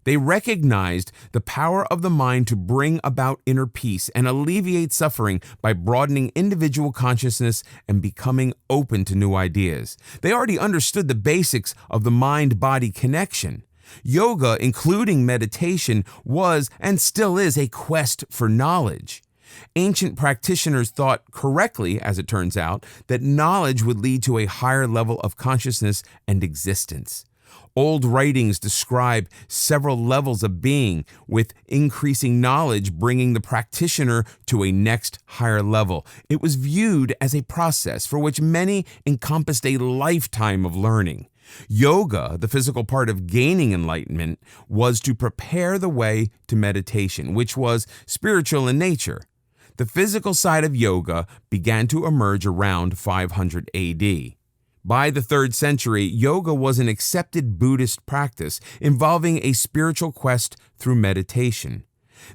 They recognized the power of the mind to bring about inner peace and alleviate suffering by broadening individual consciousness and becoming open to new ideas. They already understood the basics of the mind-body connection. Yoga, including meditation, was and still is a quest for knowledge. Ancient practitioners thought correctly, as it turns out, that knowledge would lead to a higher level of consciousness and existence. Old writings describe several levels of being, with increasing knowledge bringing the practitioner to a next higher level. It was viewed as a process for which many encompassed a lifetime of learning. Yoga, the physical part of gaining enlightenment, was to prepare the way to meditation, which was spiritual in nature. The physical side of yoga began to emerge around 500 AD. By the 3rd century, yoga was an accepted Buddhist practice involving a spiritual quest through meditation.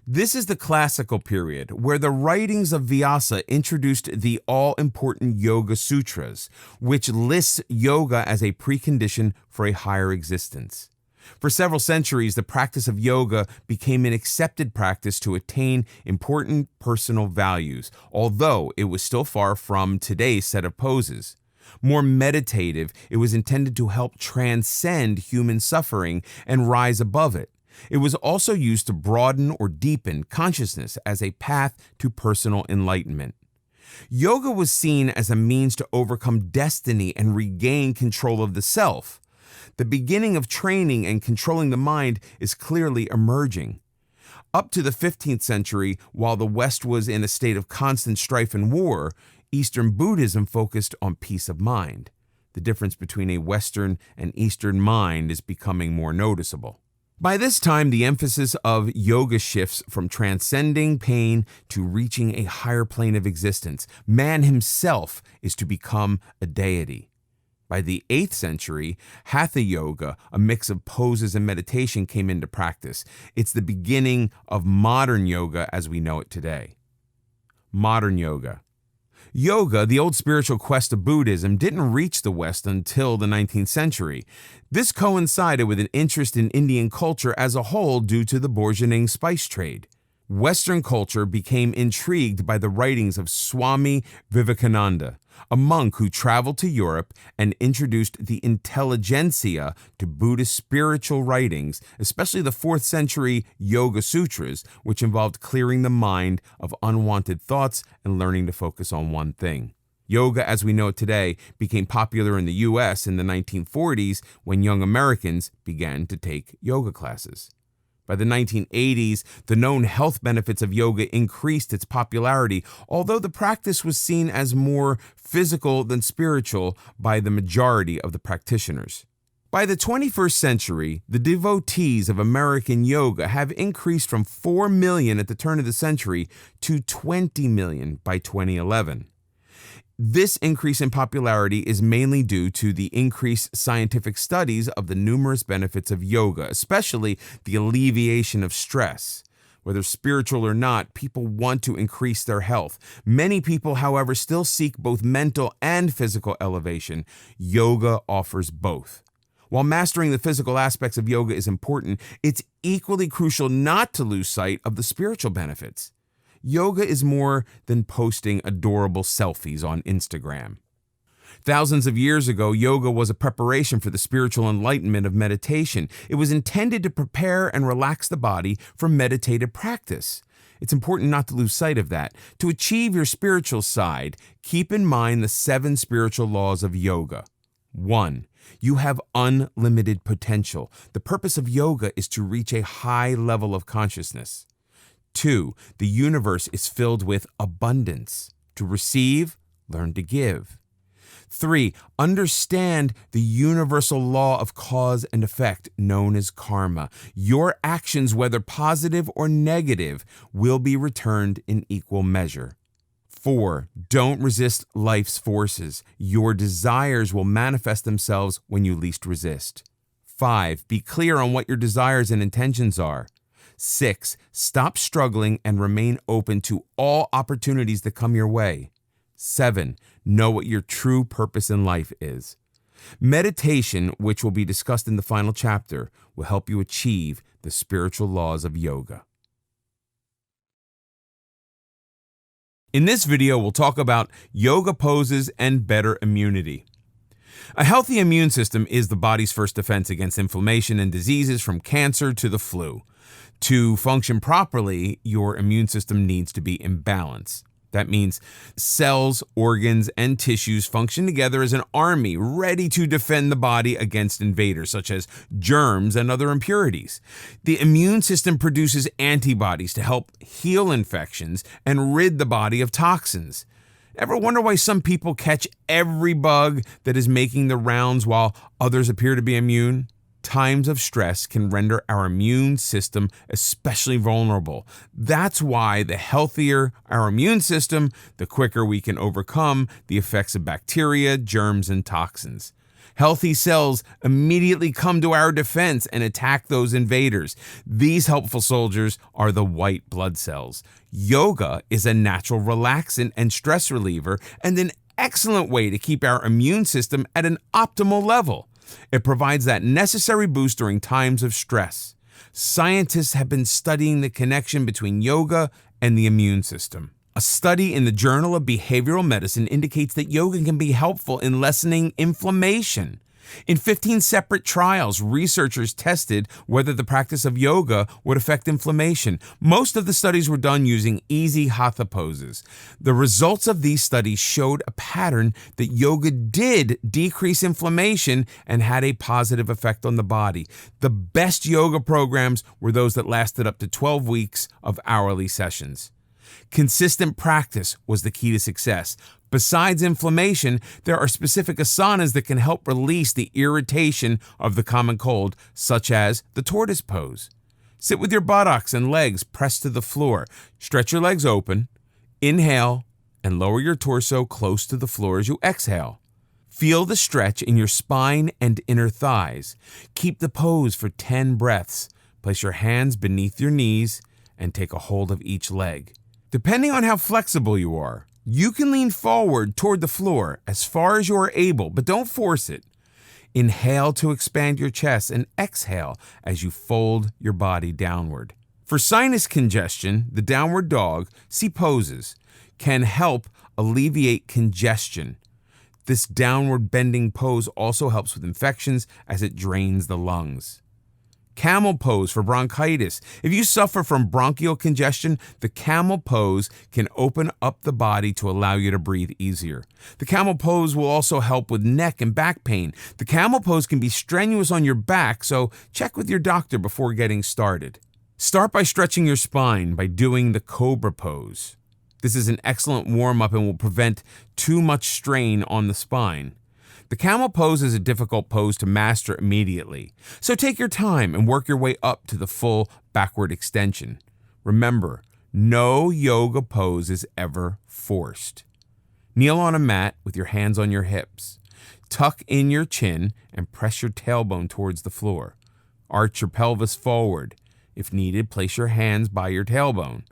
This is the classical period where the writings of Vyasa introduced the all-important Yoga Sutras, which lists yoga as a precondition for a higher existence. For several centuries, the practice of yoga became an accepted practice to attain important personal values, although it was still far from today's set of poses. More meditative, it was intended to help transcend human suffering and rise above it. It was also used to broaden or deepen consciousness as a path to personal enlightenment. Yoga was seen as a means to overcome destiny and regain control of the self. The beginning of training and controlling the mind is clearly emerging. Up to the 15th century, while the West was in a state of constant strife and war, Eastern Buddhism focused on peace of mind. The difference between a Western and Eastern mind is becoming more noticeable. By this time, the emphasis of yoga shifts from transcending pain to reaching a higher plane of existence. Man himself is to become a deity. By the 8th century, Hatha Yoga, a mix of poses and meditation, came into practice. It's the beginning of modern yoga as we know it today. Modern yoga. Yoga, the old spiritual quest of Buddhism, didn't reach the West until the 19th century. This coincided with an interest in Indian culture as a whole due to the burgeoning spice trade. Western culture became intrigued by the writings of Swami Vivekananda, a monk who traveled to Europe and introduced the intelligentsia to Buddhist spiritual writings, especially the 4th century Yoga Sutras, which involved clearing the mind of unwanted thoughts and learning to focus on one thing. Yoga, as we know it today, became popular in the U.S. in the 1940s when young Americans began to take yoga classes. By the 1980s, the known health benefits of yoga increased its popularity, although the practice was seen as more physical than spiritual by the majority of the practitioners. By the 21st century, the devotees of American yoga have increased from 4 million at the turn of the century to 20 million by 2011. This increase in popularity is mainly due to the increased scientific studies of the numerous benefits of yoga, especially the alleviation of stress. Whether spiritual or not, people want to increase their health. Many people, however, still seek both mental and physical elevation. Yoga offers both. While mastering the physical aspects of yoga is important, it's equally crucial not to lose sight of the spiritual benefits. Yoga is more than posting adorable selfies on Instagram. Thousands of years ago, yoga was a preparation for the spiritual enlightenment of meditation. It was intended to prepare and relax the body for meditative practice. It's important not to lose sight of that. To achieve your spiritual side, keep in mind the 7 spiritual laws of yoga. 1. You have unlimited potential. The purpose of yoga is to reach a high level of consciousness. 2. The universe is filled with abundance. To receive, learn to give. 3. Understand the universal law of cause and effect known as karma. Your actions, whether positive or negative, will be returned in equal measure. 4. Don't resist life's forces. Your desires will manifest themselves when you least resist. 5. Be clear on what your desires and intentions are. 6. Stop struggling and remain open to all opportunities that come your way. 7. Know what your true purpose in life is. Meditation, which will be discussed in the final chapter, will help you achieve the spiritual laws of yoga. In this video, we'll talk about yoga poses and better immunity. A healthy immune system is the body's first defense against inflammation and diseases from cancer to the flu. To function properly, your immune system needs to be in balance. That means cells, organs, and tissues function together as an army ready to defend the body against invaders, such as germs and other impurities. The immune system produces antibodies to help heal infections and rid the body of toxins. Ever wonder why some people catch every bug that is making the rounds while others appear to be immune? Times of stress can render our immune system especially vulnerable. That's why the healthier our immune system, the quicker we can overcome the effects of bacteria, germs, and toxins. Healthy cells immediately come to our defense and attack those invaders. These helpful soldiers are the white blood cells. Yoga is a natural relaxant and stress reliever and an excellent way to keep our immune system at an optimal level. It provides that necessary boost during times of stress. Scientists have been studying the connection between yoga and the immune system. A study in the Journal of Behavioral Medicine indicates that yoga can be helpful in lessening inflammation. In 15 separate trials, researchers tested whether the practice of yoga would affect inflammation. Most of the studies were done using easy hatha poses. The results of these studies showed a pattern that yoga did decrease inflammation and had a positive effect on the body. The best yoga programs were those that lasted up to 12 weeks of hourly sessions. Consistent practice was the key to success. Besides inflammation, there are specific asanas that can help release the irritation of the common cold, such as the tortoise pose. Sit with your buttocks and legs pressed to the floor. Stretch your legs open. Inhale and lower your torso close to the floor as you exhale. Feel the stretch in your spine and inner thighs. Keep the pose for 10 breaths. Place your hands beneath your knees and take a hold of each leg. Depending on how flexible you are, you can lean forward toward the floor as far as you are able, but don't force it. Inhale to expand your chest and exhale as you fold your body downward. For sinus congestion, the downward dog, see poses, can help alleviate congestion. This downward bending pose also helps with infections as it drains the lungs. Camel pose for bronchitis. If you suffer from bronchial congestion, the camel pose can open up the body to allow you to breathe easier. The camel pose will also help with neck and back pain. The camel pose can be strenuous on your back, so check with your doctor before getting started. Start by stretching your spine by doing the cobra pose. This is an excellent warm-up and will prevent too much strain on the spine. The camel pose is a difficult pose to master immediately, so take your time and work your way up to the full backward extension. Remember, no yoga pose is ever forced. Kneel on a mat with your hands on your hips. Tuck in your chin and press your tailbone towards the floor. Arch your pelvis forward. If needed, place your hands by your tailbone.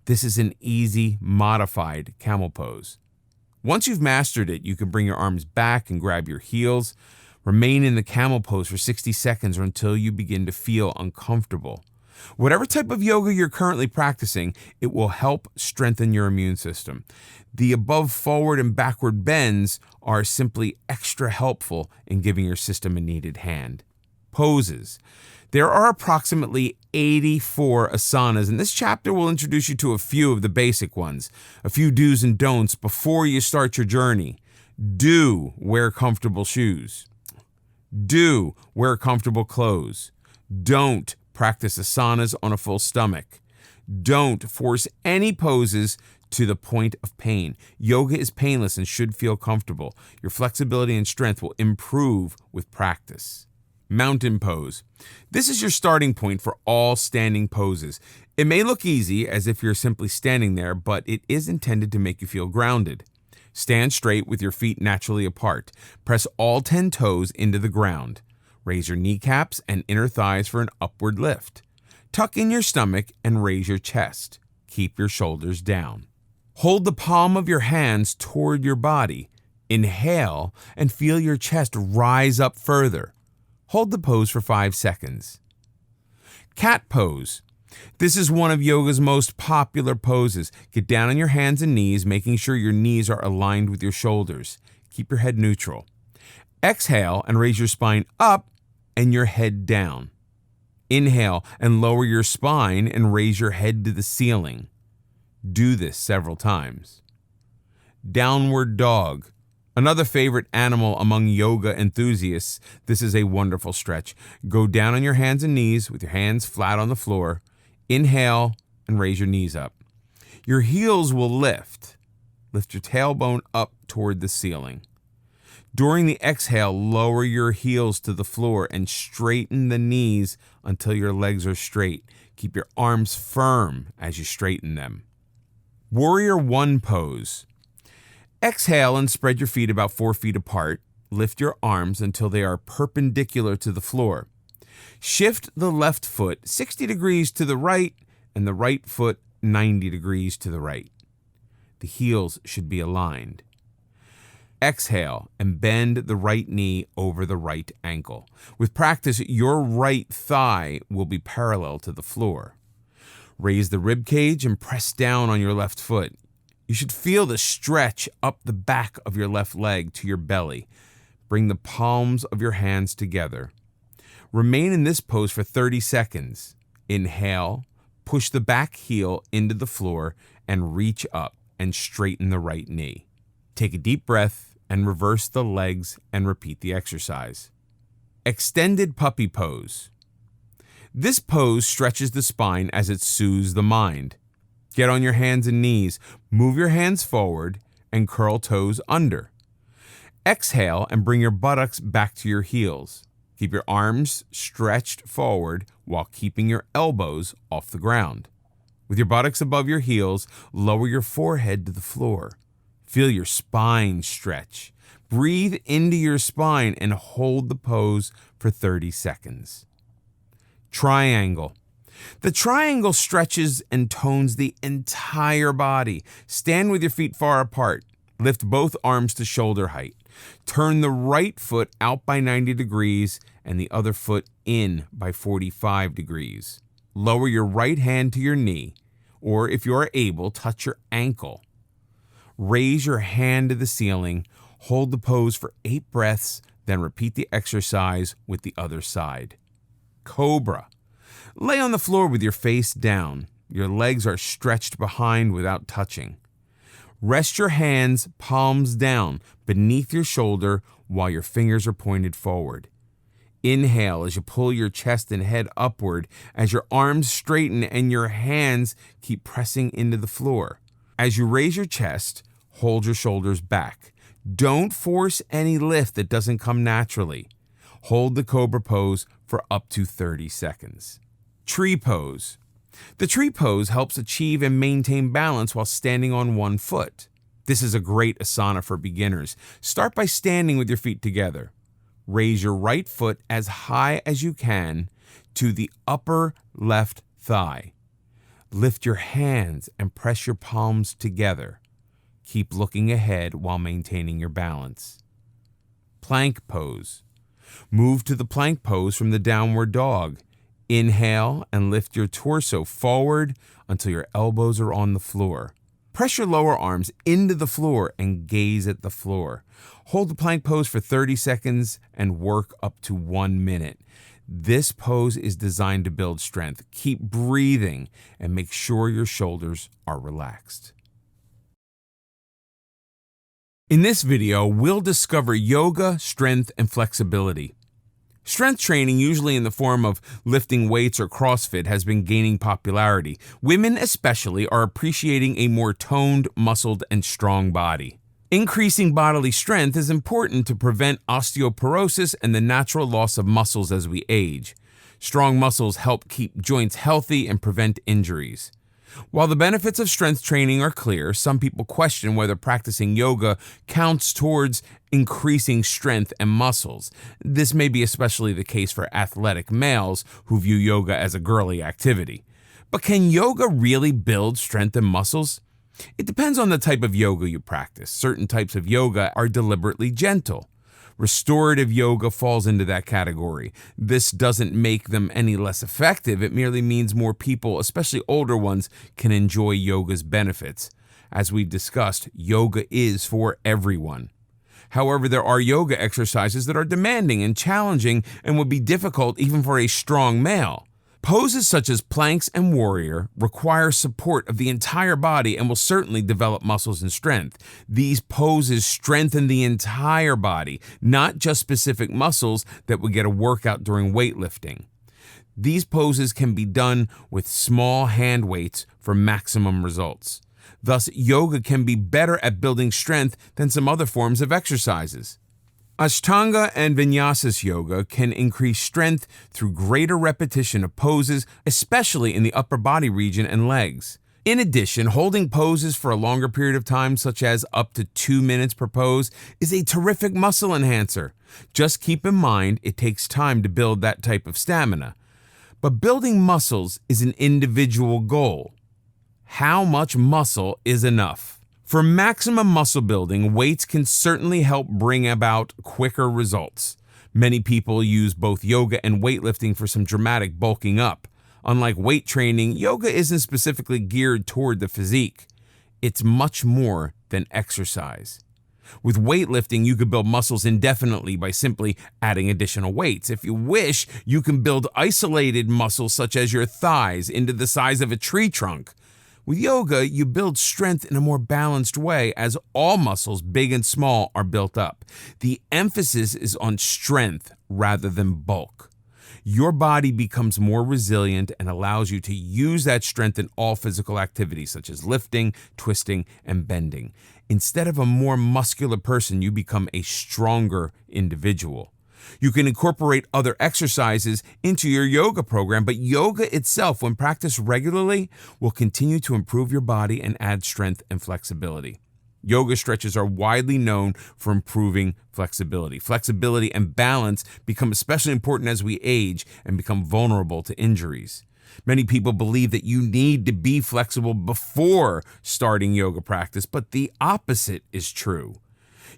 This is an easy, modified camel pose. Once you've mastered it, you can bring your arms back and grab your heels. Remain in the camel pose for 60 seconds or until you begin to feel uncomfortable. Whatever type of yoga you're currently practicing, it will help strengthen your immune system. The above forward and backward bends are simply extra helpful in giving your system a needed hand. Poses. There are approximately 84 asanas, and this chapter will introduce you to a few of the basic ones, a few do's and don'ts before you start your journey. Do wear comfortable shoes. Do wear comfortable clothes. Don't practice asanas on a full stomach. Don't force any poses to the point of pain. Yoga is painless and should feel comfortable. Your flexibility and strength will improve with practice. Mountain pose. This is your starting point for all standing poses. It may look easy, as if you're simply standing there, but it is intended to make you feel grounded. Stand straight with your feet naturally apart. Press all 10 toes into the ground. Raise your kneecaps and inner thighs for an upward lift. Tuck in your stomach and raise your chest. Keep your shoulders down. Hold the palm of your hands toward your body. Inhale and feel your chest rise up further. Hold the pose for 5 seconds. Cat pose. This is one of yoga's most popular poses. Get down on your hands and knees, making sure your knees are aligned with your shoulders. Keep your head neutral. Exhale and raise your spine up and your head down. Inhale and lower your spine and raise your head to the ceiling. Do this several times. Downward dog. Another favorite animal among yoga enthusiasts, this is a wonderful stretch. Go down on your hands and knees with your hands flat on the floor. Inhale and raise your knees up. Your heels will lift. Lift your tailbone up toward the ceiling. During the exhale, lower your heels to the floor and straighten the knees until your legs are straight. Keep your arms firm as you straighten them. Warrior One pose. Exhale and spread your feet about 4 feet apart. Lift your arms until they are perpendicular to the floor. Shift the left foot 60 degrees to the right and the right foot 90 degrees to the right. The heels should be aligned. Exhale and bend the right knee over the right ankle. With practice, your right thigh will be parallel to the floor. Raise the rib cage and press down on your left foot. You should feel the stretch up the back of your left leg to your belly. Bring the palms of your hands together. Remain in this pose for 30 seconds. Inhale, push the back heel into the floor and reach up and straighten the right knee. Take a deep breath and reverse the legs and repeat the exercise. Extended puppy pose. This pose stretches the spine as it soothes the mind. Get on your hands and knees, move your hands forward, and curl toes under. Exhale and bring your buttocks back to your heels. Keep your arms stretched forward while keeping your elbows off the ground. With your buttocks above your heels, lower your forehead to the floor. Feel your spine stretch. Breathe into your spine and hold the pose for 30 seconds. Triangle. The triangle stretches and tones the entire body. Stand with your feet far apart. Lift both arms to shoulder height. Turn the right foot out by 90 degrees and the other foot in by 45 degrees. Lower your right hand to your knee, or if you are able, touch your ankle. Raise your hand to the ceiling, hold the pose for 8 breaths, then repeat the exercise with the other side. Cobra. Lay on the floor with your face down. Your legs are stretched behind without touching. Rest your hands palms down beneath your shoulder while your fingers are pointed forward. Inhale as you pull your chest and head upward as your arms straighten and your hands keep pressing into the floor. As you raise your chest, hold your shoulders back. Don't force any lift that doesn't come naturally. Hold the cobra pose for up to 30 seconds. Tree pose. The tree pose helps achieve and maintain balance while standing on one foot. This is a great asana for beginners. Start by standing with your feet together. Raise your right foot as high as you can to the upper left thigh. Lift your hands and press your palms together. Keep looking ahead while maintaining your balance. Plank pose. Move to the plank pose from the downward dog. Inhale and lift your torso forward until your elbows are on the floor. Press your lower arms into the floor and gaze at the floor. Hold the plank pose for 30 seconds and work up to 1 minute. This pose is designed to build strength. Keep breathing and make sure your shoulders are relaxed. In this video, we'll discover yoga, strength, and flexibility. Strength training, usually in the form of lifting weights or CrossFit, has been gaining popularity. Women especially are appreciating a more toned, muscled, and strong body. Increasing bodily strength is important to prevent osteoporosis and the natural loss of muscles as we age. Strong muscles help keep joints healthy and prevent injuries. While the benefits of strength training are clear, some people question whether practicing yoga counts towards increasing strength and muscles. This may be especially the case for athletic males who view yoga as a girly activity. But can yoga really build strength and muscles? It depends on the type of yoga you practice. Certain types of yoga are deliberately gentle. Restorative yoga falls into that category. This doesn't make them any less effective. It merely means more people, especially older ones, can enjoy yoga's benefits. As we discussed, yoga is for everyone. However, there are yoga exercises that are demanding and challenging and would be difficult even for a strong male. Poses such as planks and warrior require support of the entire body and will certainly develop muscles and strength. These poses strengthen the entire body, not just specific muscles that would get a workout during weightlifting. These poses can be done with small hand weights for maximum results. Thus, yoga can be better at building strength than some other forms of exercises. Ashtanga and Vinyasa yoga can increase strength through greater repetition of poses, especially in the upper body region and legs. In addition, holding poses for a longer period of time, such as up to 2 minutes per pose, is a terrific muscle enhancer. Just keep in mind it takes time to build that type of stamina. But building muscles is an individual goal. How much muscle is enough? For maximum muscle building, weights can certainly help bring about quicker results. Many people use both yoga and weightlifting for some dramatic bulking up. Unlike weight training, yoga isn't specifically geared toward the physique. It's much more than exercise. With weightlifting, you could build muscles indefinitely by simply adding additional weights. If you wish, you can build isolated muscles such as your thighs into the size of a tree trunk. With yoga, you build strength in a more balanced way as all muscles, big and small, are built up. The emphasis is on strength rather than bulk. Your body becomes more resilient and allows you to use that strength in all physical activities such as lifting, twisting, and bending. Instead of a more muscular person, you become a stronger individual. You can incorporate other exercises into your yoga program, but yoga itself, when practiced regularly, will continue to improve your body and add strength and flexibility. Yoga stretches are widely known for improving flexibility. Flexibility and balance become especially important as we age and become vulnerable to injuries. Many people believe that you need to be flexible before starting yoga practice, but the opposite is true.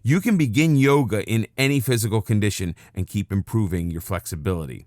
You can begin yoga in any physical condition and keep improving your flexibility.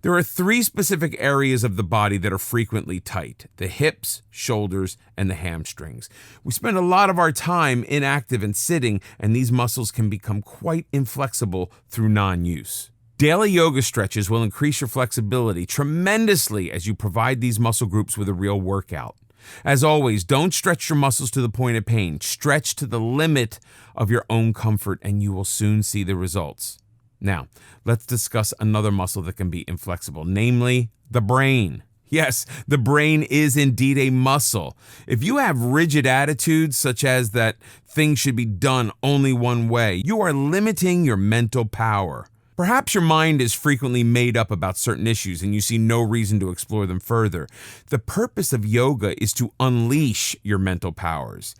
There are 3 specific areas of the body that are frequently tight: the hips, shoulders, and the hamstrings. We spend a lot of our time inactive and sitting, and these muscles can become quite inflexible through non-use. Daily yoga stretches will increase your flexibility tremendously as you provide these muscle groups with a real workout. As always, don't stretch your muscles to the point of pain. Stretch to the limit of your own comfort, and you will soon see the results. Now, let's discuss another muscle that can be inflexible, namely the brain. Yes, the brain is indeed a muscle. If you have rigid attitudes, such as that things should be done only one way, you are limiting your mental power. Perhaps your mind is frequently made up about certain issues and you see no reason to explore them further. The purpose of yoga is to unleash your mental powers.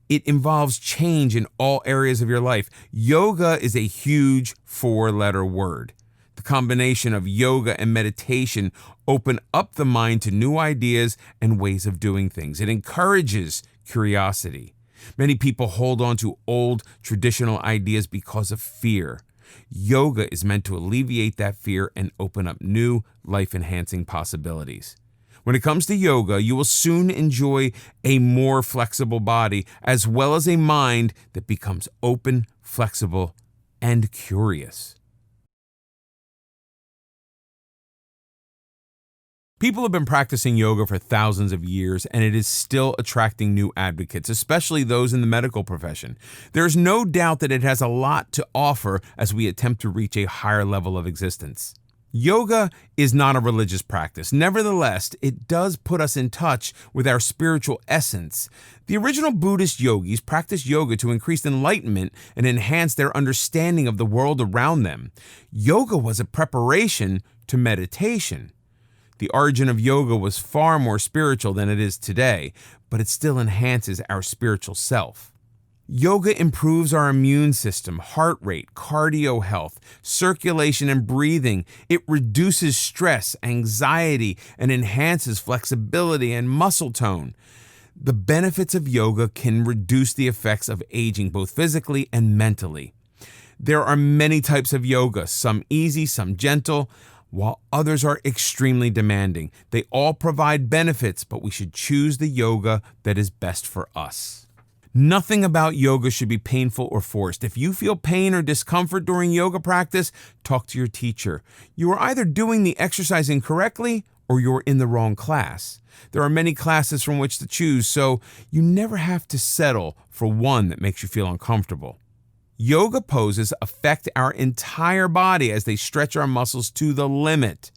It involves change in all areas of your life. Yoga is a huge 4-letter word. The combination of yoga and meditation open up the mind to new ideas and ways of doing things. It encourages curiosity. Many people hold on to old traditional ideas because of fear. Yoga is meant to alleviate that fear and open up new life-enhancing possibilities. When it comes to yoga, you will soon enjoy a more flexible body as well as a mind that becomes open, flexible, and curious. People have been practicing yoga for thousands of years, and it is still attracting new advocates, especially those in the medical profession. There is no doubt that it has a lot to offer as we attempt to reach a higher level of existence. Yoga is not a religious practice. Nevertheless, it does put us in touch with our spiritual essence. The original Buddhist yogis practiced yoga to increase enlightenment and enhance their understanding of the world around them. Yoga was a preparation to meditation. The origin of yoga was far more spiritual than it is today, but it still enhances our spiritual self. Yoga improves our immune system, heart rate, cardio health, circulation, and breathing. It reduces stress, anxiety, and enhances flexibility and muscle tone. The benefits of yoga can reduce the effects of aging, both physically and mentally. There are many types of yoga, some easy, some gentle, while others are extremely demanding. They all provide benefits, but we should choose the yoga that is best for us. Nothing about yoga should be painful or forced. If you feel pain or discomfort during yoga practice, talk to your teacher. You are either doing the exercise incorrectly or you're in the wrong class. There are many classes from which to choose, so you never have to settle for one that makes you feel uncomfortable. Yoga poses affect our entire body as they stretch our muscles to the limit.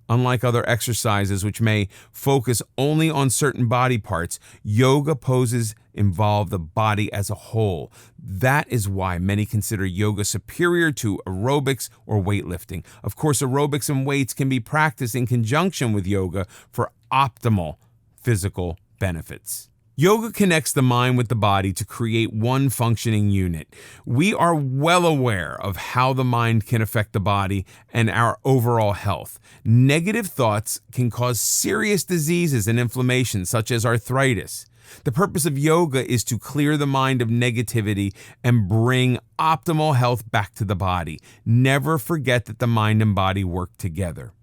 Unlike other exercises which may focus only on certain body parts, yoga poses involve the body as a whole. That is why many consider yoga superior to aerobics or weightlifting. Of course, aerobics and weights can be practiced in conjunction with yoga for optimal physical benefits. Yoga connects the mind with the body to create one functioning unit. We are well aware of how the mind can affect the body and our overall health. Negative thoughts can cause serious diseases and inflammation, such as arthritis. The purpose of yoga is to clear the mind of negativity and bring optimal health back to the body. Never forget that the mind and body work together.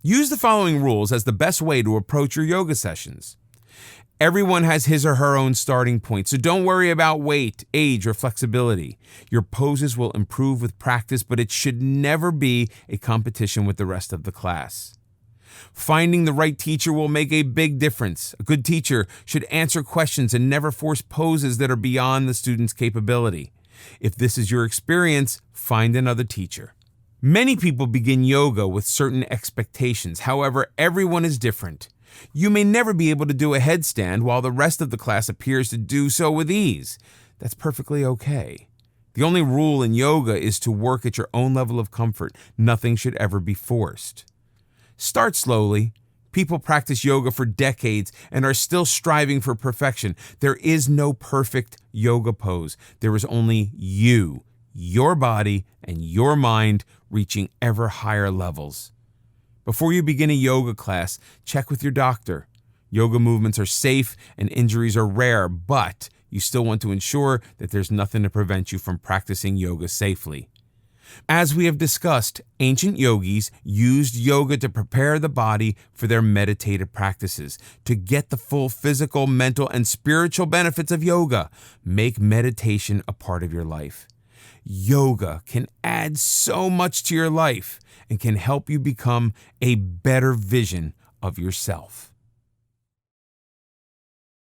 Use the following rules as the best way to approach your yoga sessions. Everyone has his or her own starting point, so don't worry about weight, age, or flexibility. Your poses will improve with practice, but it should never be a competition with the rest of the class. Finding the right teacher will make a big difference. A good teacher should answer questions and never force poses that are beyond the student's capability. If this is your experience, find another teacher. Many people begin yoga with certain expectations. However, everyone is different. You may never be able to do a headstand while the rest of the class appears to do so with ease. That's perfectly okay. The only rule in yoga is to work at your own level of comfort. Nothing should ever be forced. Start slowly. People practice yoga for decades and are still striving for perfection. There is no perfect yoga pose. There is only you, your body, and your mind reaching ever higher levels. Before you begin a yoga class, check with your doctor. Yoga movements are safe and injuries are rare, but you still want to ensure that there's nothing to prevent you from practicing yoga safely. As we have discussed, ancient yogis used yoga to prepare the body for their meditative practices. To get the full physical, mental, and spiritual benefits of yoga, make meditation a part of your life. Yoga can add so much to your life and can help you become a better vision of yourself.